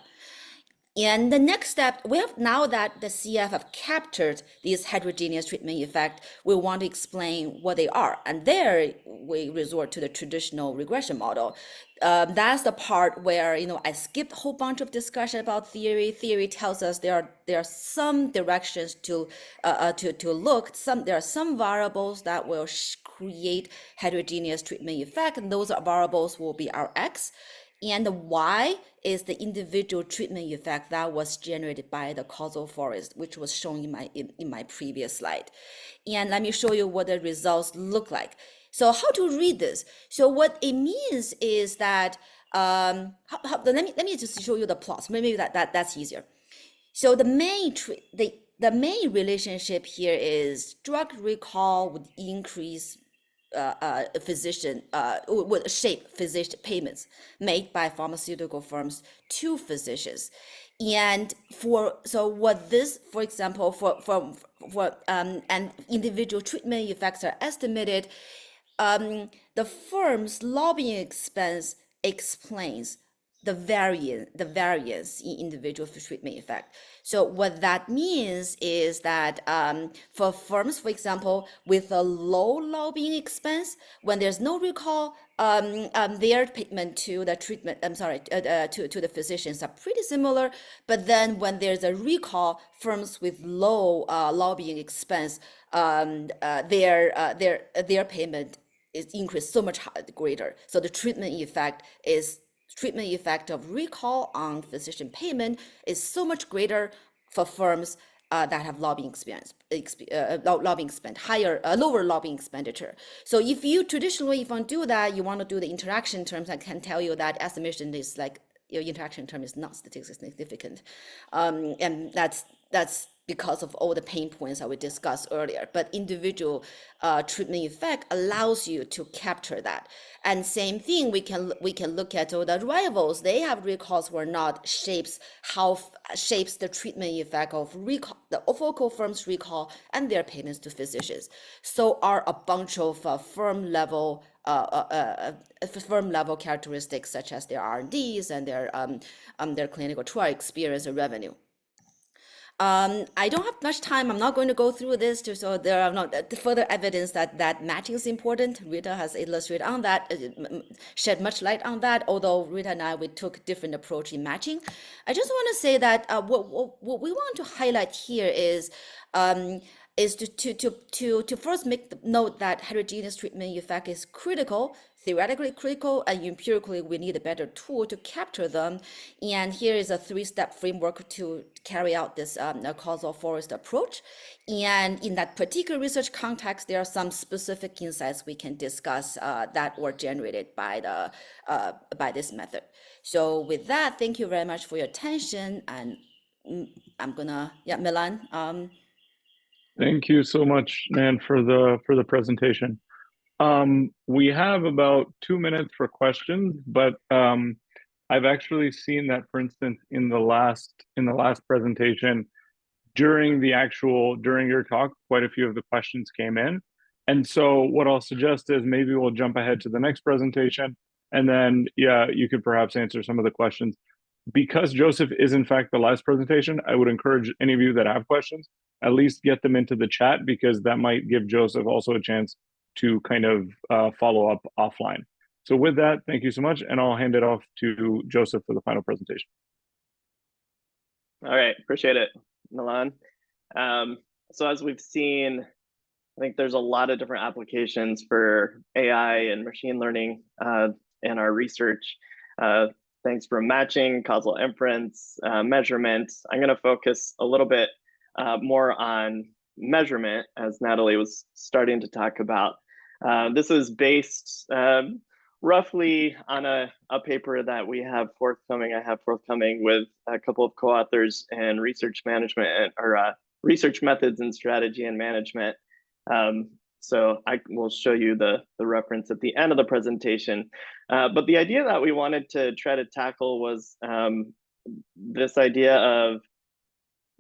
And the next step, we have, now that the CF have captured these heterogeneous treatment effect, we want to explain what they are. And there we resort to the traditional regression model. That's the part where, I skipped a whole bunch of discussion about theory. Theory tells us there are some directions to look. There are some variables that will create heterogeneous treatment effect, and those variables will be our X. And the Y is the individual treatment effect that was generated by the causal forest, which was shown in my previous slide. And let me show you what the results look like. So how to read this? So what it means is that let me just show you the plots. Maybe that's easier. So the main relationship here is drug recall would increase would shape physician payments made by pharmaceutical firms to physicians. And for example, and individual treatment effects are estimated, the firm's lobbying expense explains the variance in individual treatment effect. So what that means is that for firms, for example, with a low lobbying expense, when there's no recall, their payment to the treatment, to the physicians are pretty similar. But then when there's a recall, firms with low lobbying expense, their payment is increased so much greater. So the treatment effect of recall on physician payment is so much greater for firms that have lobbying lower lobbying expenditure. So if you want to do that, you want to do the interaction terms, I can tell you that estimation is like interaction term is not statistically significant. And that's because of all the pain points that we discussed earlier. But individual treatment effect allows you to capture that. And same thing, we can look at all the rivals. They have recalls were not shapes the treatment effect of recall, the focal firm's recall and their payments to physicians. So are a bunch of firm level characteristics such as their R&Ds and their clinical trial experience and revenue. I don't have much time. I'm not going to go through this, so there are not further evidence that matching is important. Rita has illustrated on that, shed much light on that, although Rita and I, we took different approach in matching. I just want to say that what we want to highlight here is to first make the note that heterogeneous treatment effect is critical, theoretically critical, and empirically we need a better tool to capture them. And here is a 3-step framework to carry out this causal forest approach. And in that particular research context, there are some specific insights we can discuss that were generated by this method. So with that, thank you very much for your attention. And I'm gonna, Milan. Thank you so much, Nan, for the presentation. We have about 2 minutes for questions, but I've actually seen that, for instance, in the last presentation, during your talk, quite a few of the questions came in. And so what I'll suggest is maybe we'll jump ahead to the next presentation, and then, yeah, you could perhaps answer some of the questions. Because Joseph is in fact the last presentation, I would encourage any of you that have questions, at least get them into the chat, because that might give Joseph also a chance to kind of follow up offline. So with that, thank you so much, and I'll hand it off to Joseph for the final presentation. All right, appreciate it, Milan. So as we've seen, I think there's a lot of different applications for AI and machine learning in our research. Thanks for matching, causal inference, measurement. I'm going to focus a little bit more on measurement, as Natalie was starting to talk about. This is based roughly on a paper that we have forthcoming. I have forthcoming with a couple of co-authors in research management or research methods and strategy and management. So I will show you the reference at the end of the presentation. But the idea that we wanted to try to tackle was this idea of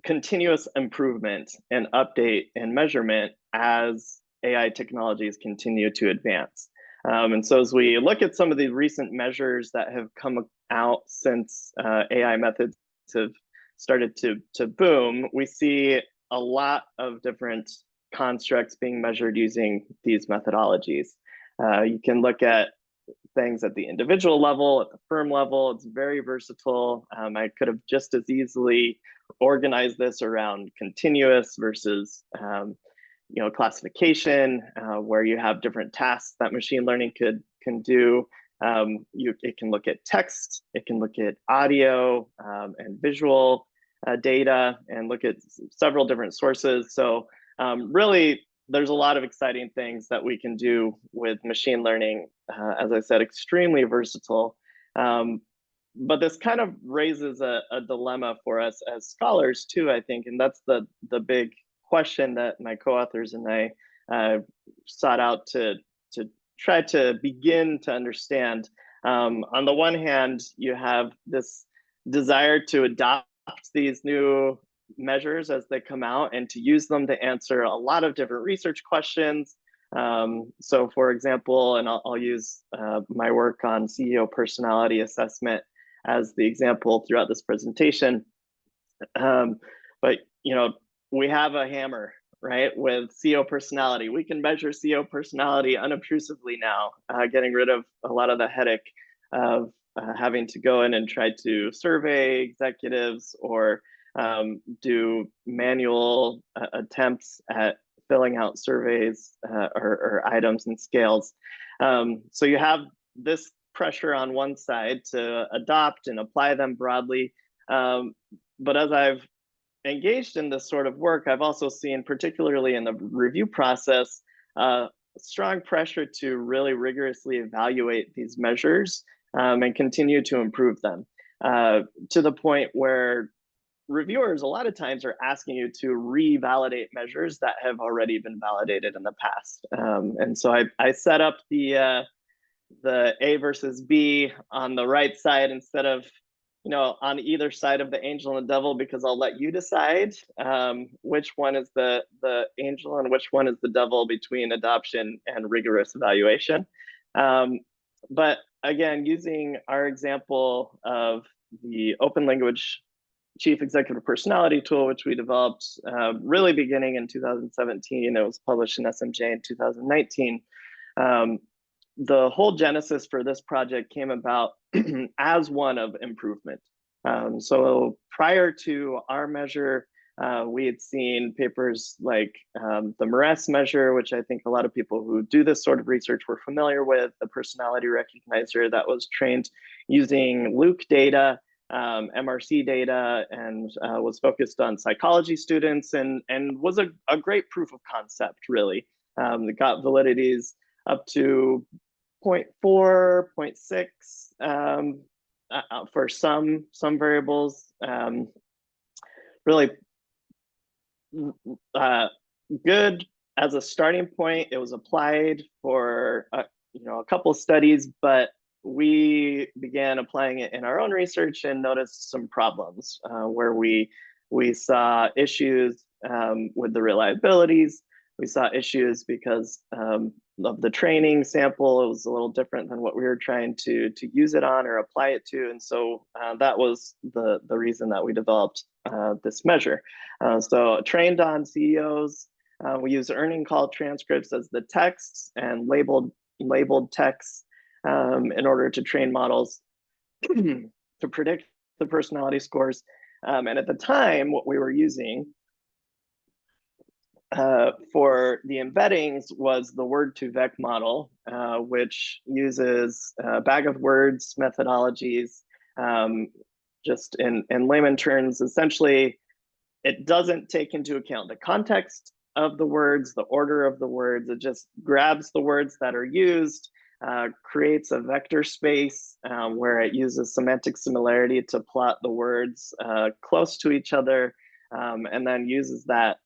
continuous improvement and update and measurement as AI technologies continue to advance. And so as we look at some of the recent measures that have come out since AI methods have started to boom, we see a lot of different constructs being measured using these methodologies. You can look at things at the individual level, at the firm level. It's very versatile. I could have just as easily organized this around continuous versus classification, where you have different tasks that machine learning can do. It can look at text, it can look at audio and visual data, and look at several different sources. So really, there's a lot of exciting things that we can do with machine learning. As I said, extremely versatile. But this kind of raises a dilemma for us as scholars too, I think, and that's the big question that my co-authors and I sought out to try to begin to understand. On the one hand, you have this desire to adopt these new measures as they come out and to use them to answer a lot of different research questions. So for example, and I'll use my work on CEO personality assessment as the example throughout this presentation. But we have a hammer, right? With CEO personality, we can measure CEO personality unobtrusively now, getting rid of a lot of the headache of having to go in and try to survey executives or do manual attempts at filling out surveys or items and scales. So you have this pressure on one side to adopt and apply them broadly. But as I've engaged in this sort of work, I've also seen, particularly in the review process, strong pressure to really rigorously evaluate these measures and continue to improve them. to the point where reviewers a lot of times are asking you to revalidate measures that have already been validated in the past. And so I set up the A versus B on the right side instead of, you know, on either side of the angel and the devil, because I'll let you decide which one is the angel and which one is the devil between adoption and rigorous evaluation. But again, using our example of the open language chief executive personality tool, which we developed really beginning in 2017, it was published in SMJ in 2019. The whole genesis for this project came about as one of improvement. So prior to our measure, we had seen papers like the Morass measure, which I think a lot of people who do this sort of research were familiar with, the personality recognizer that was trained using Luke data, MRC data, and was focused on psychology students, and was a great proof of concept, really. It got validities up to 0.4, 0.6 for some variables. Really good as a starting point. It was applied for a couple of studies, but we began applying it in our own research and noticed some problems where we saw issues with the reliabilities. We saw issues because of the training sample. It was a little different than what we were trying to use it on or apply it to. And so that was the reason that we developed this measure. So trained on CEOs, we use earning call transcripts as the texts and labeled texts in order to train models to predict the personality scores. And at the time, what we were using for the embeddings was the word2vec model, which uses bag of words methodologies. Just in layman terms, essentially, it doesn't take into account the context of the words, the order of the words. It just grabs the words that are used, creates a vector space where it uses semantic similarity to plot the words close to each other, and then uses that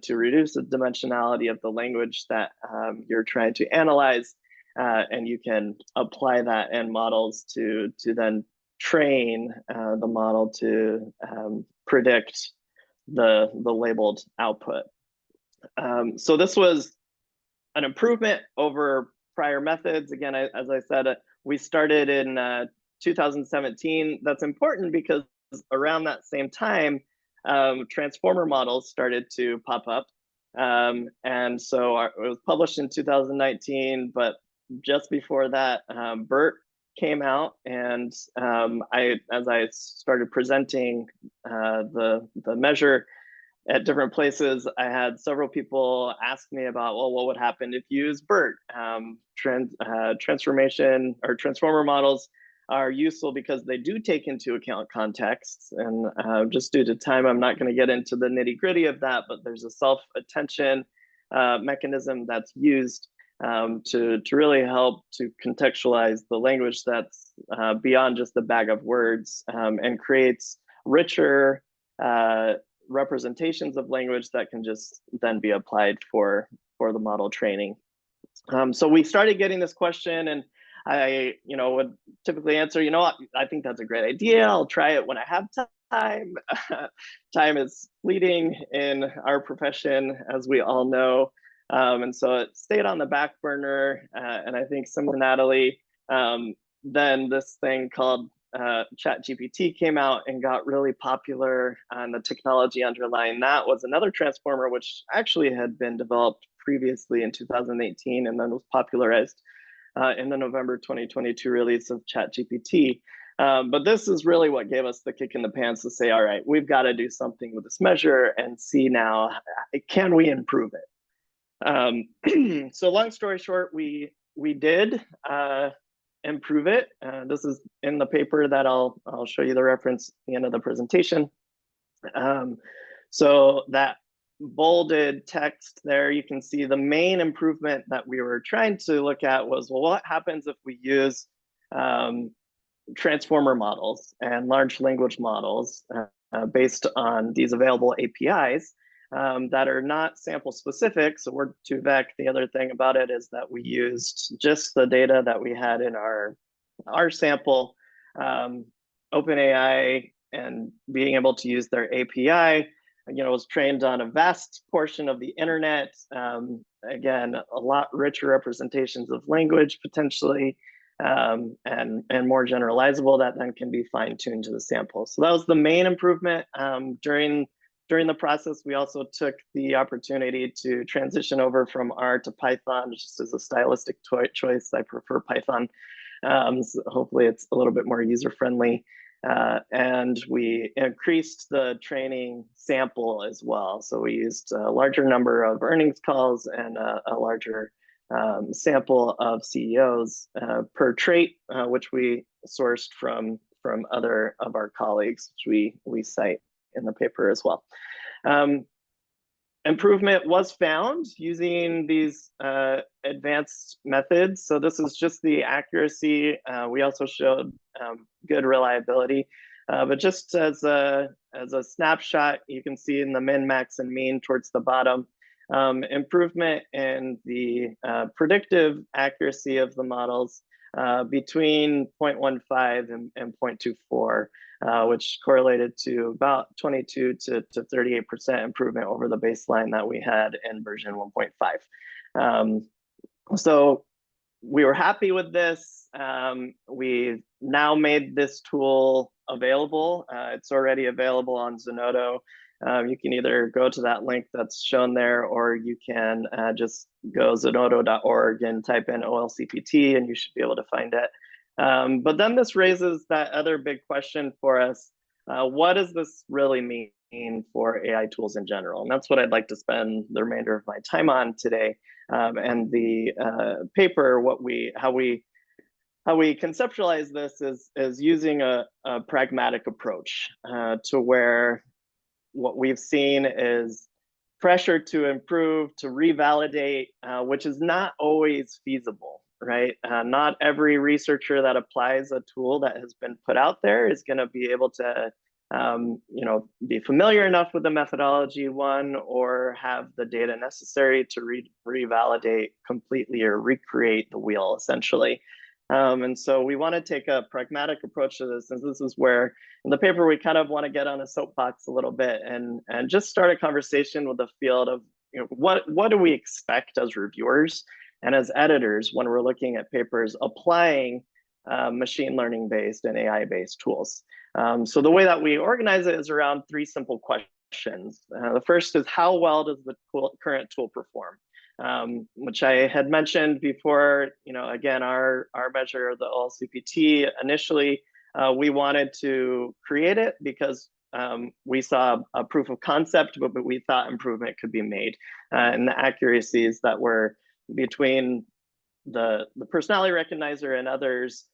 to reduce the dimensionality of the language that you're trying to analyze. And you can apply that in models to then train the model to predict the labeled output. So this was an improvement over prior methods. Again, as I said, we started in 2017. That's important because around that same time, transformer models started to pop up. And so it was published in 2019, but just before that, BERT came out, and as I started presenting the measure at different places, I had several people ask me about, well, what would happen if you use BERT? Transformation or transformer models are useful because they do take into account contexts. And just due to time, I'm not going to get into the nitty gritty of that, but there's a self-attention mechanism that's used to really help to contextualize the language that's beyond just the bag of words, and creates richer representations of language that can just then be applied for the model training. So we started getting this question, and I would typically answer, I think that's a great idea. I'll try it when I have time. Time is fleeting in our profession, as we all know. And so it stayed on the back burner. And I think similar to Natalie, then this thing called ChatGPT came out and got really popular, and the technology underlying that was another transformer, which actually had been developed previously in 2018 and then was popularized in the November 2022 release of ChatGPT. But this is really what gave us the kick in the pants to say, all right, we've got to do something with this measure and see now, can we improve it? So long story short, we did improve it. This is in the paper that I'll show you the reference at the end of the presentation. So that bolded text there, you can see the main improvement that we were trying to look at was, well, what happens if we use transformer models and large language models based on these available APIs that are not sample specific. So we're Tuvek. The other thing about it is that we used just the data that we had in our sample. OpenAI and being able to use their API, was trained on a vast portion of the internet. Again, a lot richer representations of language potentially, and more generalizable that then can be fine-tuned to the sample. So that was the main improvement. During the process, we also took the opportunity to transition over from R to Python, just as a stylistic choice. I prefer Python. So hopefully it's a little bit more user-friendly. And we increased the training sample as well. So we used a larger number of earnings calls and a larger sample of CEOs per trait, which we sourced from other of our colleagues, which we cite in the paper as well. Improvement was found using these advanced methods. So this is just the accuracy. We also showed good reliability, but just as a snapshot, you can see in the min, max, and mean towards the bottom, improvement in the predictive accuracy of the models between 0.15 and 0.24. Which correlated to about 22 to 38% improvement over the baseline that we had in version 1.5. So we were happy with this. We've now made this tool available. It's already available on Zenodo. You can either go to that link that's shown there, or you can just go zenodo.org and type in OLCPT and you should be able to find it. But then this raises that other big question for us. What does this really mean for AI tools in general? And that's what I'd like to spend the remainder of my time on today. And the paper, how we conceptualize this is using a pragmatic approach to where what we've seen is pressure to improve, to revalidate, which is not always feasible. Right? Not every researcher that applies a tool that has been put out there is going to be able to, be familiar enough with the methodology, or have the data necessary to revalidate completely or recreate the wheel, essentially. And so we want to take a pragmatic approach to this, and this is where in the paper we kind of want to get on a soapbox a little bit and just start a conversation with the field of what do we expect as reviewers and as editors when we're looking at papers applying machine learning based and AI based tools. So the way that we organize it is around three simple questions. The first is, how well does the current tool perform? Which I had mentioned before. Again, our measure of the OLCPT, initially we wanted to create it because we saw a proof of concept, but we thought improvement could be made. And the accuracies that were between the personality recognizer and others,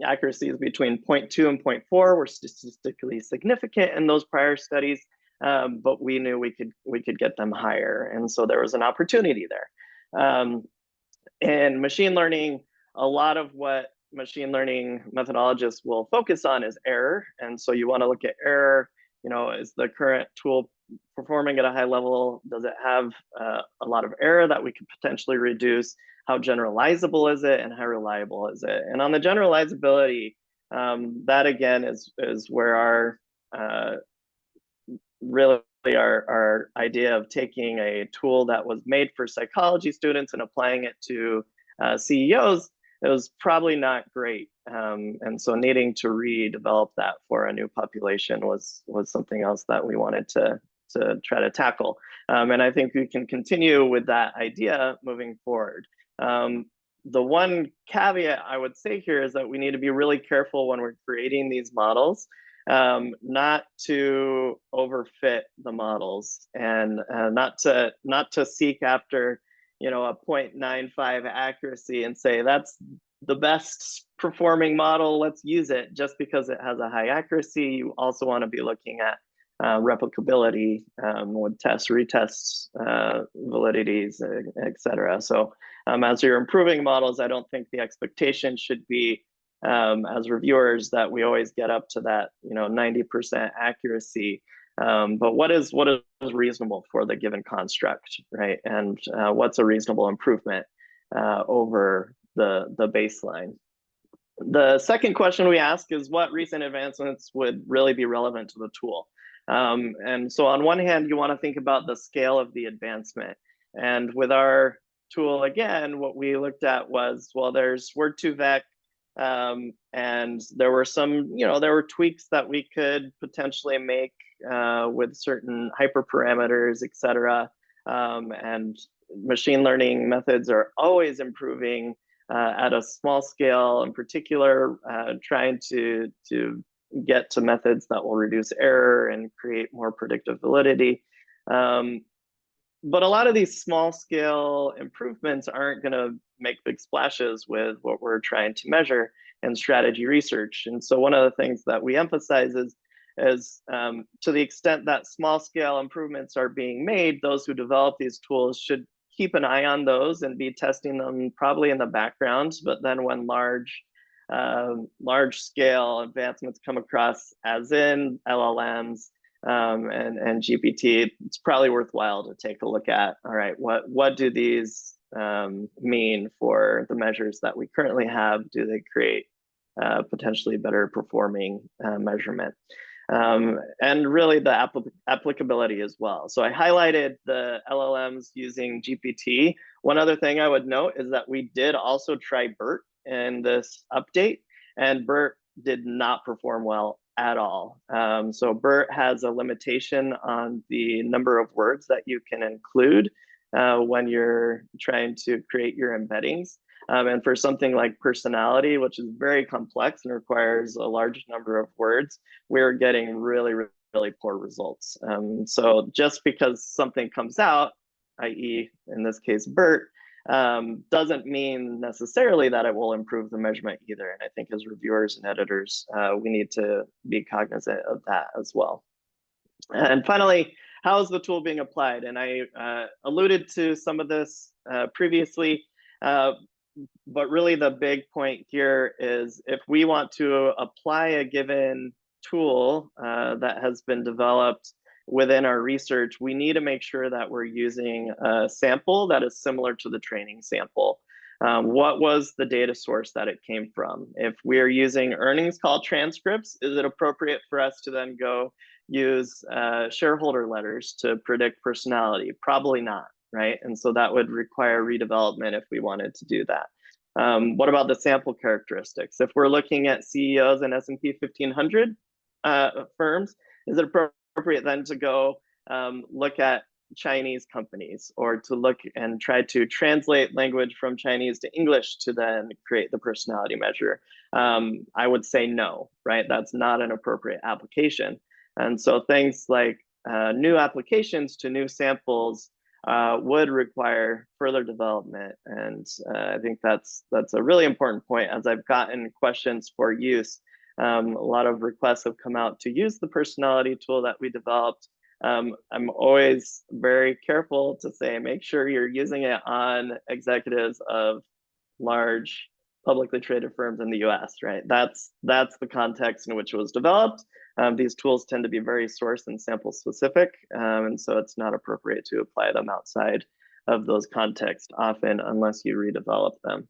accuracies between 0.2 and 0.4 were statistically significant in those prior studies, but we knew we could get them higher, and so there was an opportunity there. In machine learning, a lot of what machine learning methodologists will focus on is error, and so you want to look at error. Is the current tool performing at a high level? Does it have a lot of error that we could potentially reduce? How generalizable is it, and how reliable is it? And on the generalizability, that again is where our our idea of taking a tool that was made for psychology students and applying it to CEOs, it was probably not great. And so needing to redevelop that for a new population was something else that we wanted to try to tackle. And I think we can continue with that idea moving forward. The one caveat I would say here is that we need to be really careful when we're creating these models, not to overfit the models, and not to seek after a 0.95 accuracy and say that's the best performing model, let's use it just because it has a high accuracy. You also want to be looking at replicability with tests, retests, validities, etc. So as you're improving models, I don't think the expectation should be as reviewers that we always get up to that 90% accuracy. But what is reasonable for the given construct, right? And what's a reasonable improvement over the baseline? The second question we ask is what recent advancements would really be relevant to the tool? And so on one hand, you want to think about the scale of the advancement. And with our tool, again, what we looked at was, well, there's Word2Vec, and there were some, there were tweaks that we could potentially make with certain hyperparameters, et cetera. And machine learning methods are always improving at a small scale, in particular, trying to get to methods that will reduce error and create more predictive validity. But a lot of these small scale improvements aren't going to make big splashes with what we're trying to measure in strategy research. And so one of the things that we emphasize is to the extent that small scale improvements are being made, those who develop these tools should keep an eye on those and be testing them probably in the background. But then when large scale advancements come across, as in LLMs and GPT, it's probably worthwhile to take a look at, all right, what do these mean for the measures that we currently have? Do they create potentially better performing measurement? And really the applicability as well. So I highlighted the LLMs using GPT. One other thing I would note is that we did also try BERT in this update, and BERT did not perform well at all. So BERT has a limitation on the number of words that you can include when you're trying to create your embeddings. And for something like personality, which is very complex and requires a large number of words, we're getting really, really poor results. So just because something comes out, i.e. in this case, BERT, doesn't mean necessarily that it will improve the measurement either. And I think as reviewers and editors, we need to be cognizant of that as well. And finally, how is the tool being applied? And I alluded to some of this previously, but really the big point here is if we want to apply a given tool that has been developed within our research, we need to make sure that we're using a sample that is similar to the training sample. What was the data source that it came from? If we're using earnings call transcripts, is it appropriate for us to then go use shareholder letters to predict personality? Probably not, right? And so that would require redevelopment if we wanted to do that. What about the sample characteristics? If we're looking at CEOs in S&P 1500 firms, is it appropriate then to go look at Chinese companies, or to look and try to translate language from Chinese to English to then create the personality measure? I would say no, right? That's not an appropriate application. And so things like new applications to new samples would require further development. And I think that's a really important point. As I've gotten questions for use, a lot of requests have come out to use the personality tool that we developed. I'm always very careful to say, make sure you're using it on executives of large publicly traded firms in the US, right? That's the context in which it was developed. These tools tend to be very source and sample specific, and so it's not appropriate to apply them outside of those contexts often unless you redevelop them.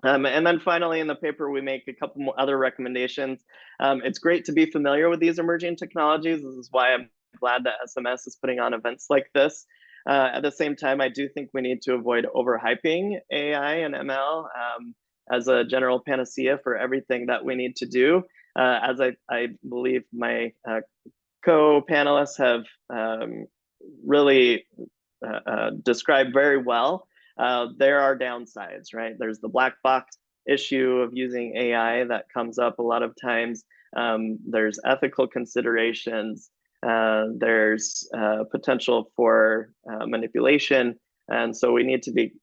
And then finally in the paper, we make a couple more other recommendations. It's great to be familiar with these emerging technologies. This is why I'm glad that SMS is putting on events like this. At the same time, I do think we need to avoid overhyping AI and ML as a general panacea for everything that we need to do. As I believe my co-panelists have really described very well, there are downsides, right? There's the black box issue of using AI that comes up a lot of times. There's ethical considerations. There's potential for manipulation. And so we need to be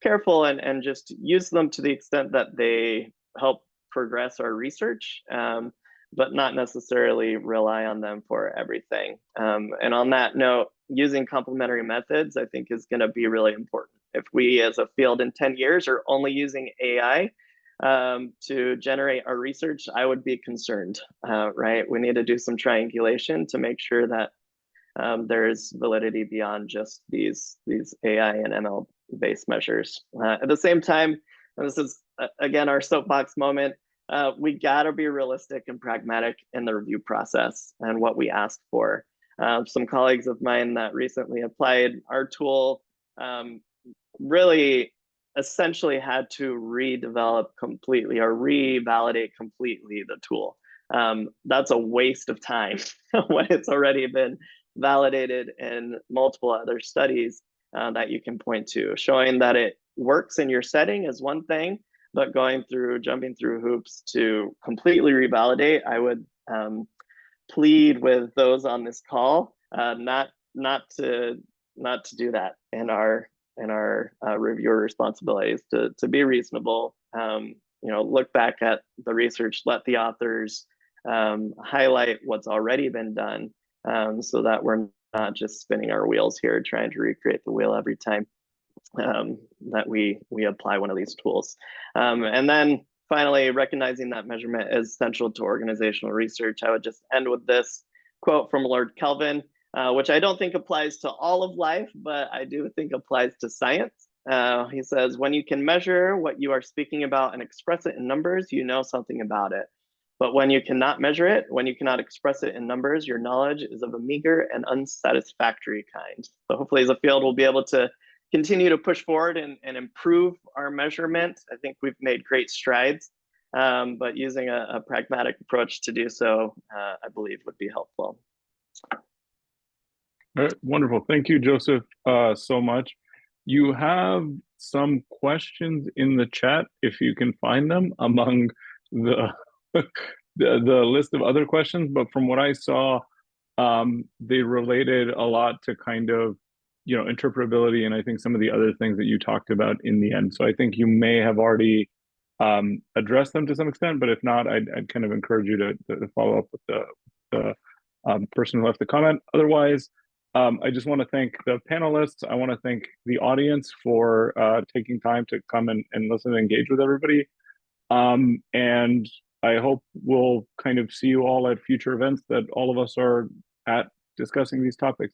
careful and just use them to the extent that they help progress our research, but not necessarily rely on them for everything. And on that note, using complementary methods, I think, is going to be really important. If we as a field in 10 years are only using AI to generate our research, I would be concerned, right? We need to do some triangulation to make sure that there is validity beyond just these AI and ML based measures. At the same time, and this is again our soapbox moment, we gotta be realistic and pragmatic in the review process and what we ask for. Some colleagues of mine that recently applied our tool really essentially had to redevelop completely or revalidate completely the tool. That's a waste of time when it's already been validated in multiple other studies that you can point to. Showing that it works in your setting is one thing, but jumping through hoops to completely revalidate, I would plead with those on this call not to do that in our reviewer responsibilities, to be reasonable, look back at the research, let the authors highlight what's already been done, so that we're not just spinning our wheels here trying to recreate the wheel every time that we apply one of these tools. And then finally, recognizing that measurement is central to organizational research. I would just end with this quote from Lord Kelvin, which I don't think applies to all of life, but I do think applies to science. He says, when you can measure what you are speaking about and express it in numbers, you know something about it. But when you cannot measure it, when you cannot express it in numbers, your knowledge is of a meager and unsatisfactory kind. So hopefully as a field, we'll be able to continue to push forward and improve our measurement. I think we've made great strides, but using a pragmatic approach to do so, I believe would be helpful. All right, wonderful. Thank you, Joseph, so much. You have some questions in the chat, if you can find them among the list of other questions. But from what I saw, they related a lot to kind of, interpretability, and I think some of the other things that you talked about in the end. So I think you may have already addressed them to some extent, but if not, I'd kind of encourage you to follow up with the person who left the comment. Otherwise, I just want to thank the panelists. I want to thank the audience for taking time to come and listen and engage with everybody. And I hope we'll kind of see you all at future events that all of us are at discussing these topics.